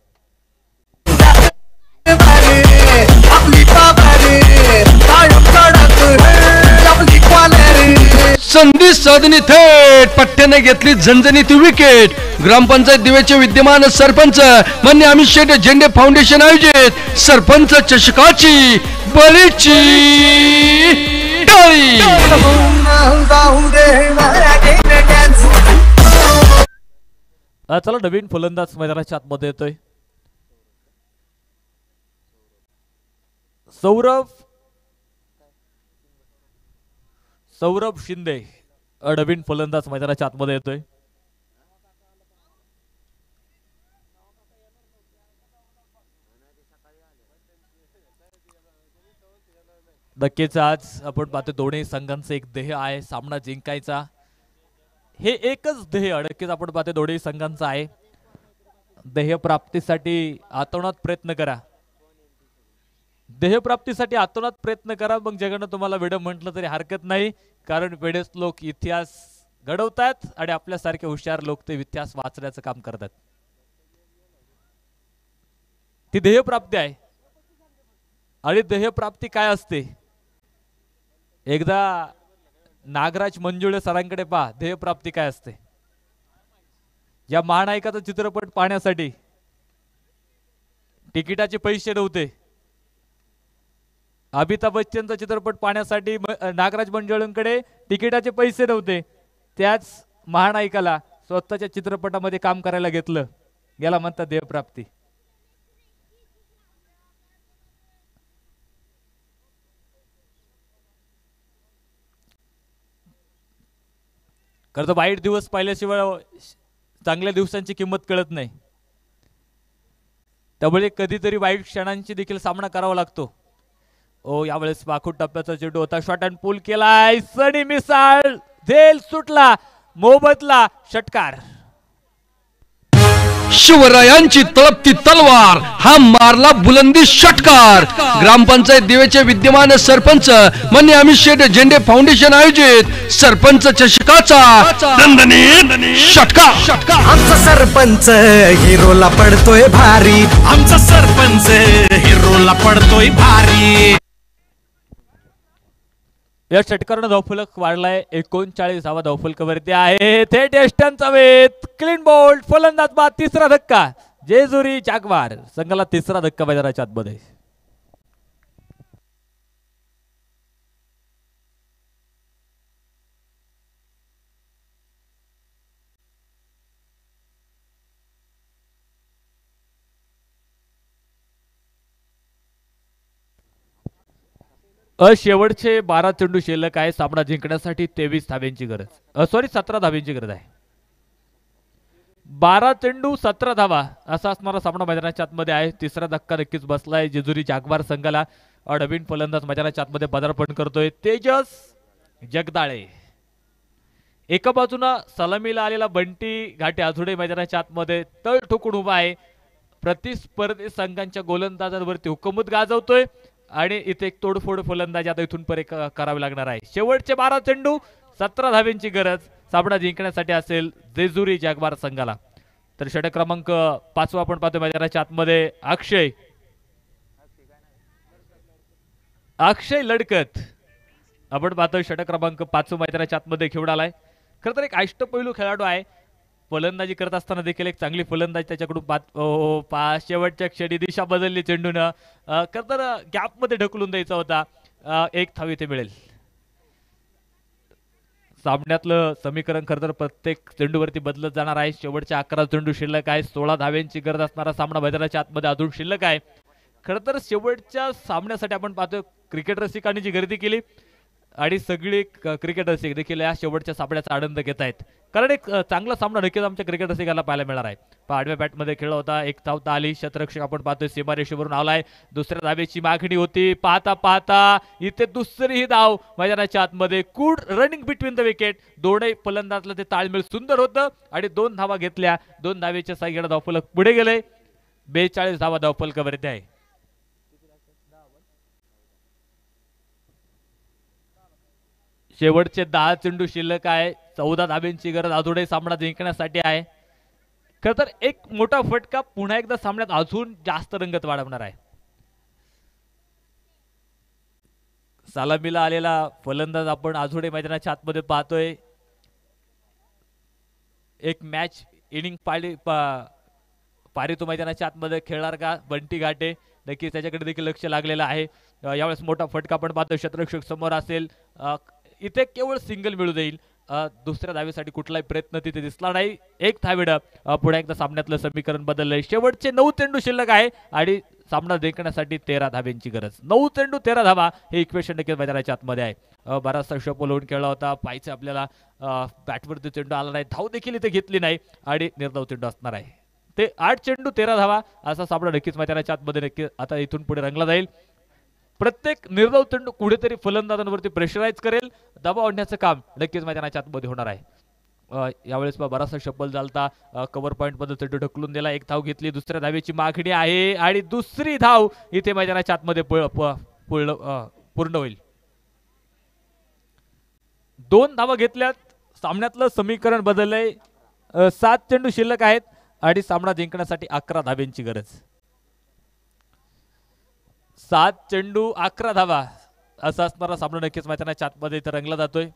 संधी साधणी थेट पट्ट्याने घेतली झणझणीत विकेट. ग्रामपंचायत दिवेचे विद्यमान सरपंच मान्य अमित शेट झेंडे फाउंडेशन आयोजित सरपंच चषकाची बळीची टाळी. चला नवीन फलंदाज मैदानाच्या आतमध्ये येतोय. सौरभ शिंदे नवीन फलंदाज मैदानाच्या आतमध्ये येतोय. नक्कीच आज आपण पाहतो दोन्ही संघांचं एक ध्येय आहे सामना जिंकायचा. हे एकच ध्येय नक्कीच आपण पाहतो दोन्ही संघांचं आहे. ध्येय प्राप्तीसाठी आतोनात प्रयत्न करा. ध्येयप्राप्तीसाठी आतोनात प्रयत्न करा. मग जगानं तुम्हाला वेड म्हटलं तरी हरकत नाही. कारण वेडेच लोक इतिहास घडवतात आणि आपल्यासारखे हुशार लोक ते इतिहास वाचण्याचं काम करतात. ती ध्येयप्राप्ती आहे. आणि ध्येयप्राप्ती काय असते. एकदा नागराज मंजुळे सरांकडे पहा, ध्येयप्राप्ती काय असते. या महानायकाचा चित्रपट पाहण्यासाठी तिकिटाचे पैसे नव्हते. अमिताभ बच्चनचा चित्रपट पाहण्यासाठी नागराज मंजुळेंकडे तिकिटाचे पैसे नव्हते. त्याच महानायकाला स्वतःच्या चित्रपटामध्ये काम करायला घेतलं. याला म्हणतात ध्येयप्राप्ती. खरं तर वाईट दिवस पाहिल्याशिवाय चांगल्या दिवसांची किंमत कळत नाही. त्यामुळे कधीतरी वाईट क्षणांची देखील सामना करावा लागतो. ओ यावेळेस पाखूट टप्प्याचा चेंडू होता. शॉट अँड पूल केलाय. सनी मिसाळ झेल सुटला. मोबदला षटकार. शिवरायांची तळपती तलवार हा मारला बुलंदी षटकार. ग्रामपंचायत दिवेचे विद्यमान सरपंच माननीय अमित शेठ झेंडे फाउंडेशन आयोजित सरपंच चषकाचा दणदणीत षटकार. आमचा सरपंच हिरोला पडतोय भारी. आमचा सरपंच हिरोला पडतोय भारी. या षटकारानं धावफलक वाढलाय. 39 धावा धावफलकावरती आहे. थेट यष्टांचा वेध. Clean bowled. फलंदाज बाद. तिसरा धक्का. जेजुरी जागवार संघाला तिसरा धक्का मैदानाच्या आतमध्ये. शेवटचे 12 चेंडू शिल्लक आहे. सामना जिंकण्यासाठी 23 धाव्यांची गरज. 17 धाव्यांची गरज आहे. 12 चेंडू 17 धावा असा असणारा सामना मैदानाच्या आतमध्ये आहे. तिसरा धक्का नक्कीच बसलाय जेजुरी जागवार संघाला. नवीन फलंदाज मैदानाच्या आतमध्ये पदार्पण करतोय तेजस जगदाळे. एका बाजूला सलामीला आलेला बंटी घाटे आझुडे मैदानाच्या आतमध्ये तळ ठोकून उभा आहे. प्रतिस्पर्धी संघांच्या गोलंदाजांवरती हुकूमत गाजवतोय आणि इथे एक तोडफोड फलंदाजी आता इथून परे करावी लागणार आहे. शेवटचे 12 चेंडू 17 धाव्यांची गरज सामना जिंकण्यासाठी असेल जेजुरी जागवार संघाला. तर षटक क्रमांक 5 आपण पाहतो मैदानाच्या आतमध्ये. अक्षय लडकत आपण पाहतोय षटक क्रमांक 5 मैदानाच्या आतमध्ये खेळून आलाय. खरं तर एक अष्टपैलू खेळाडू आहे. फलंदाजी करत असताना देखील एक चांगली फलंदाजी त्याच्याकडून शेवटच्या क्षणी दिशा बदलली चेंडूनं. खरं तर गॅपमध्ये ढकलून द्यायचा होता. एक धाव इथे मिळेल. सामन्यातलं समीकरण खरं तर प्रत्येक चेंडूवरती बदलत जाणार आहे. शेवटच्या 11 चेंडू शिल्लक आहे. 16 धाव्यांची गरज असणारा सामना मैदानाच्या आतमध्ये अजून शिल्लक आहे. खरं तर शेवटच्या सामन्यासाठी आपण पाहतोय क्रिकेट रसिकांनी जी गर्दी केली आणि सगळे क्रिकेट रसिक देखील या शेवटच्या सामन्याचा आनंद घेत आहेत. कारण एक चांगला सामना नक्कीच आमच्या क्रिकेट रसिकांना पाहायला मिळणार आहे. आडव्या बॅटमध्ये खेळ होता. एक धाव आली. शतरक्षक आपण पाहतोय सीमारेषेवरून आलाय. दुसऱ्या धावेची मागणी होती. पाहता पाहता इथे दुसरी ही धाव मैदानाच्या आतमध्ये. Good running between the wicket. दोनही फलंदाजला ते ताळमेळ सुंदर होतं आणि 2 धावा घेतल्या. 2 धावेच्या साह्याने धावफलक पुढे गेले. 42 धावा धावफलकावरती आहे. शेवटचे 10 चेंडू शिल्लक आहे. 14 धाब्यांची गरज आजोडे सामना जिंकण्यासाठी आहे. खरं तर एक मोठा फटका पुन्हा एकदा सामन्यात अजून जास्त रंगत वाढवणार आहे. सलामीला आलेला फलंदाज आपण आझोडे मैदानाच्या आतमध्ये पाहतोय. एक मॅच इनिंग पारी तो मैदानाच्या आतमध्ये खेळणार का बंटी घाटे. नक्कीच त्याच्याकडे देखील लक्ष लागलेलं आहे. यावेळेस मोठा फटका आपण पाहतोय. शतरक्षक समोर असेल. इथे केवळ सिंगल मिळू देईल. दुसऱ्या धावेसाठी कुठलाही प्रयत्न तिथे दिसला नाही. एक धावेनं पुढे एकदा सामन्यातलं समीकरण बदललंय. शेवटचे 9 चेंडू शिल्लक आहे आणि सामना जिंकण्यासाठी 13 धाव्यांची गरज. 9 चेंडू 13 धावा हे इक्वेशन नक्कीच मैदानाच्या आतमध्ये आहे. बराचसा शॉप लावून खेळला होता. पायचे आपल्याला बॅटवरती चेंडू आला नाही. धाव देखील इथे घेतली नाही आणि निर्धाव चेंडू असणार आहे. ते 8 चेंडू 13 धावा असा सामना नक्कीच मैदानाच्या आतमध्ये नक्की आता इथून पुढे रंगला जाईल. प्रत्येक निर्धाव चेंडू कुठेतरी फलंदाजांवरती प्रेशराईज करेल. दबाव आणण्याचं काम नक्कीच मैदानाच्या आतमध्ये होणार आहे. यावेळेस बराचसा शब्बल झालता. कव्हर पॉईंट मध्ये चेंडू ढकलून दिला. एक धाव घेतली. दुसऱ्या धावेची मागणी आहे आणि दुसरी धाव इथे मैदानाच्या आतमध्ये पूर्ण होईल. 2 धावा घेतल्यात. सामन्यातलं समीकरण बदललंय. 7 चेंडू शिल्लक आहेत आणि सामना जिंकण्यासाठी 11 धाव्यांची गरज. 7 चेंडू 11 धावा असा असणारा सामना नक्कीच मैदानाच्या आतमध्ये इथे रंगला जातोय.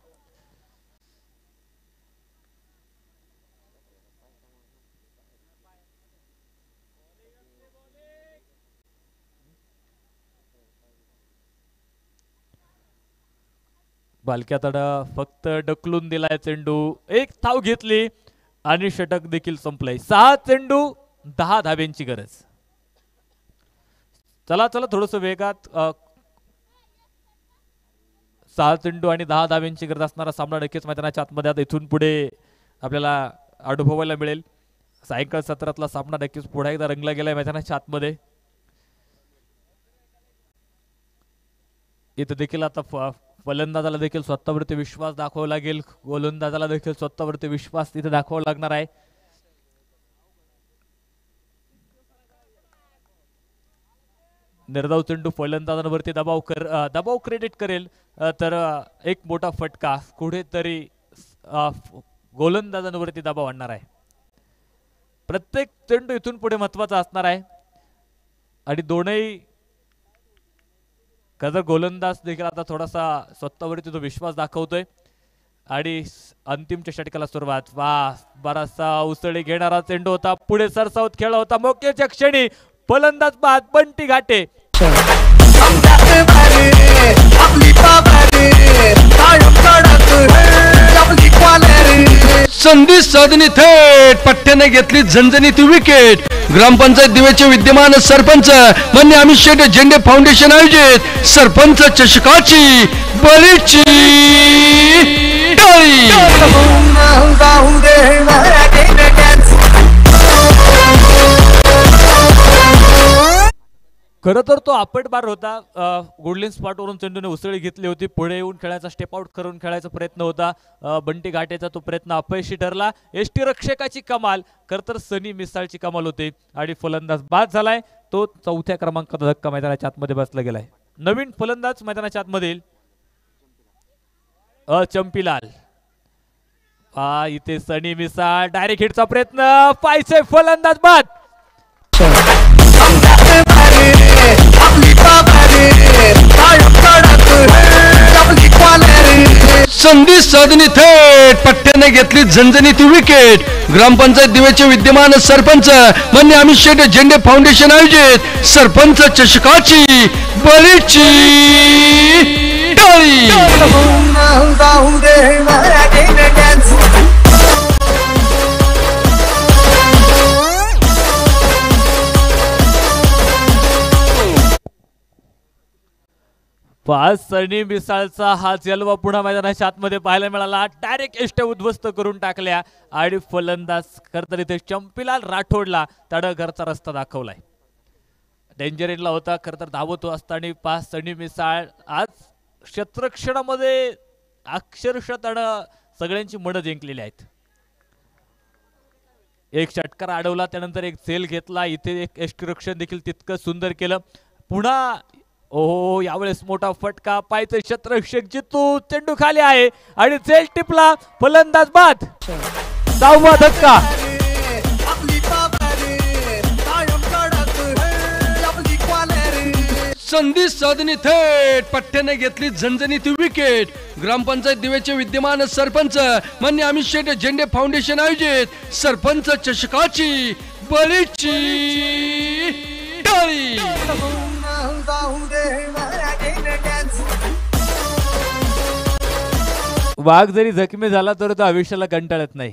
बालक्यातडा फक्त ढकलून दिलाय चेंडू, एक धाव घेतली आणि षटक देखील संपलंय. 6 चेंडू 10 धाब्यांची गरज. चला चला थोडस वेगात. 6 चेंडू आणि 10 धाब्यांची गरज असणारा सामना नक्कीच मैदानाच्या आतमध्ये आता इथून पुढे आपल्याला अनुभवायला मिळेल. सायंकाळ सत्रातला सामना नक्कीच पुन्हा एकदा रंगला गेलाय मैदानाच्या आतमध्ये. इथं देखील आता फलंदाजाला देखील स्वतःवरती विश्वास दाखवावा लागेल, गोलंदाजाला देखील स्वतःवरती विश्वास तिथे दाखवावा लागणार आहे. निर्धाव चेंडू फलंदाजांवरती दबाव क्रिएट करेल तर एक मोठा फटका कुठेतरी गोलंदाजांवरती दबाव आणणार आहे. प्रत्येक चेंडू इथून पुढे महत्वाचा असणार आहे आणि दोनही जर गोलंदाज देखील आता थोडासा स्वतःवरती तो विश्वास दाखवतोय आणि अंतिमच्या षटकाला सुरुवात. वा, बराचसा उसळी घेणारा चेंडू होता, पुढे सरसावत खेळ होता. मोक्याच्या क्षणी फलंदाज बाद बंटी घाटे. संधी साधणी थेट पट्ट्याने घेतली झणझणीत विकेट. ग्रामपंचायत दिवेचे विद्यमान सरपंच मान्य अमित शेट झेंडे फाउंडेशन आयोजित सरपंच चषकाची बळीची टाळी. खरं तर तो आपटबार होता. गोल्डन स्पॉटवरून चेंडूने उसळी घेतली होती, पुढे येऊन खेळायचा, स्टेप आउट करून खेळायचा प्रयत्न होता. बंटी घाटेचा तो प्रयत्न अपयशी ठरला. एसटी रक्षकाची कमाल, खरं तर सनी मिसाळची कमाल होती आणि फलंदाज बाद झालाय. तो 4थ्या क्रमांकाचा धक्का मैदानाच्या आतमध्ये बसला गेलाय. नवीन फलंदाज मैदानाच्या आतमध्ये चंपीलाल. इथे सनी मिसाळ डायरेक्ट हिटचा प्रयत्न, पायचे फलंदाज बाद. संधी साधणी थेट पट्ट्याने घेतली झणझणीत विकेट. ग्रामपंचायत दिवेचे विद्यमान सरपंच मान्य अमित शेट झेंडे फाउंडेशन आयोजित सरपंच चषकाची बळीची टाळी. सनी मिसाळचा हा जलवा पुन्हा मैदानाच्या आतमध्ये पाहायला मिळाला. डायरेक्ट एष्ट्या उद्ध्वस्त करून टाकल्या आणि फलंदाज करता इथे चंपीलाल राठोडला तडघरचा रस्ता दाखवलाय. डेंजर एंडला होता, खरं तर धावतो असताना सनी मिसाळ आज क्षेत्ररक्षणामध्ये अक्षरशः त्यानं सगळ्यांची मनं जिंकलेली आहेत. एक षटकार अडवला, त्यानंतर एक झेल घेतला. इथे एक यष्टीरक्षण देखील तितकं सुंदर केलं. पुन्हा ओहो, यावेळेस मोठा फटका, पायचे क्षेत्ररक्षक जितू, चेंडू खाली आहे आणि झेल टिपला, फलंदाज बाद. 6वा धक्का. संधी साधणी थेट पट्ट्याने घेतली झणझणीत विकेट. ग्रामपंचायत दिवेचे विद्यमान सरपंच मान्य अमित शेट झेंडे फाउंडेशन आयोजित सरपंच चषकाची बळीची टाळी. वाघ जरी जखमी झाला तरी तो आयुष्याला कंटाळत नाही.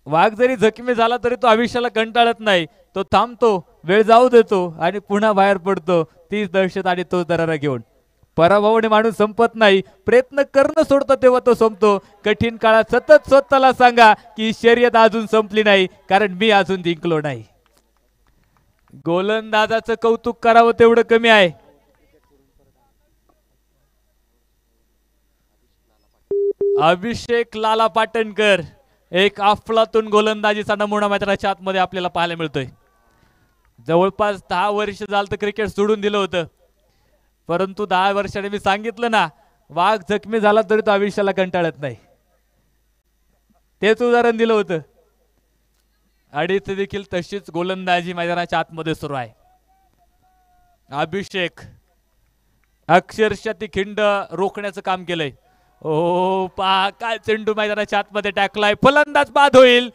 वाघ जरी जखमी झाला तरी तो आयुष्याला कंटाळत नाही. तो थांबतो, वेळ जाऊ देतो आणि पुन्हा बाहेर पडतो, तीच दहशत आणि तो दरारा घेऊन. पराभवाने माणूस संपत नाही, प्रयत्न करणं सोडतो तेव्हा तो संपतो. कठीण काळात सतत स्वतःला सांगा की शर्यत अजून संपली नाही, कारण मी अजून जिंकलो नाही. गोलंदाजाचं कौतुक करावं तेवढं कमी आहे. अभिषेक लाला पाटणकर, एक अफलातून गोलंदाजीचा नमुना मैदानाच्या आतमध्ये आपल्याला पाहायला मिळतोय. जवळपास 10 वर्ष झालं तर क्रिकेट सोडून दिलं होतं, परंतु 10 वर्षाने मी सांगितलं ना, वाघ जखमी झाला तरी तो आयुष्याला कंटाळत नाही, तेच उदाहरण दिलं होतं. आणि इथे देखील तशीच गोलंदाजी मैदानाच्या आतमध्ये सुरू आहे. अभिषेक अक्षरशः ती खिंड रोखण्याचं काम केलंय. ओ पहा काय चेंडू मैदानाच्या आतमध्ये टाकलाय, फलंदाज बाद होईल.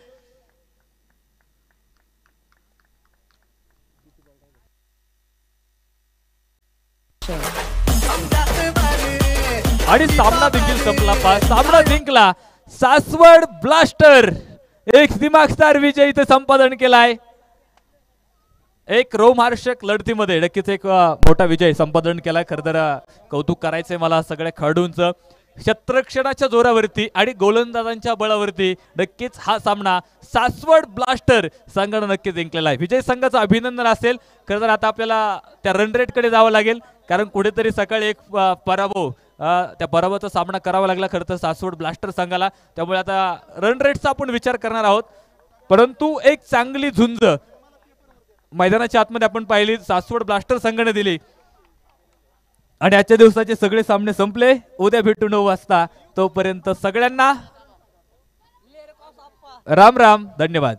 आणि सामना देखील संपला. सामना जिंकला सासवड ब्लास्टर. एक दिमागदार विजय इथे संपादन केलाय. एक रोमहर्षक लढतीमध्ये नक्कीच एक मोठा विजय संपादन केलाय. खरं तर कौतुक करायचंय मला सगळ्या खेळाडूंचं. क्षेत्ररक्षणाच्या जोरावरती आणि गोलंदाजांच्या बळावरती नक्कीच हा सामना सासवड ब्लास्टर संघानं नक्की जिंकलेला आहे. विजय संघाचं अभिनंदन असेल. खरं तर आता आपल्याला त्या रन रेटकडे जावं लागेल, कारण कुठेतरी सकाळी एक पराभव त्या पराभवाचा सामना करावा लागला खरं तर सासवड ब्लास्टर संघाला. त्यामुळे आता रन रेटचा आपण विचार करणार आहोत. परंतु एक चांगली झुंज मैदानाच्या आतमध्ये आपण पाहिली सासवड ब्लास्टर संघाने दिली. आणि आजच्या दिवसाचे सगळे सामने संपले. उद्या भेटू 9 वाजता. तोपर्यंत सगळ्यांना राम राम, धन्यवाद.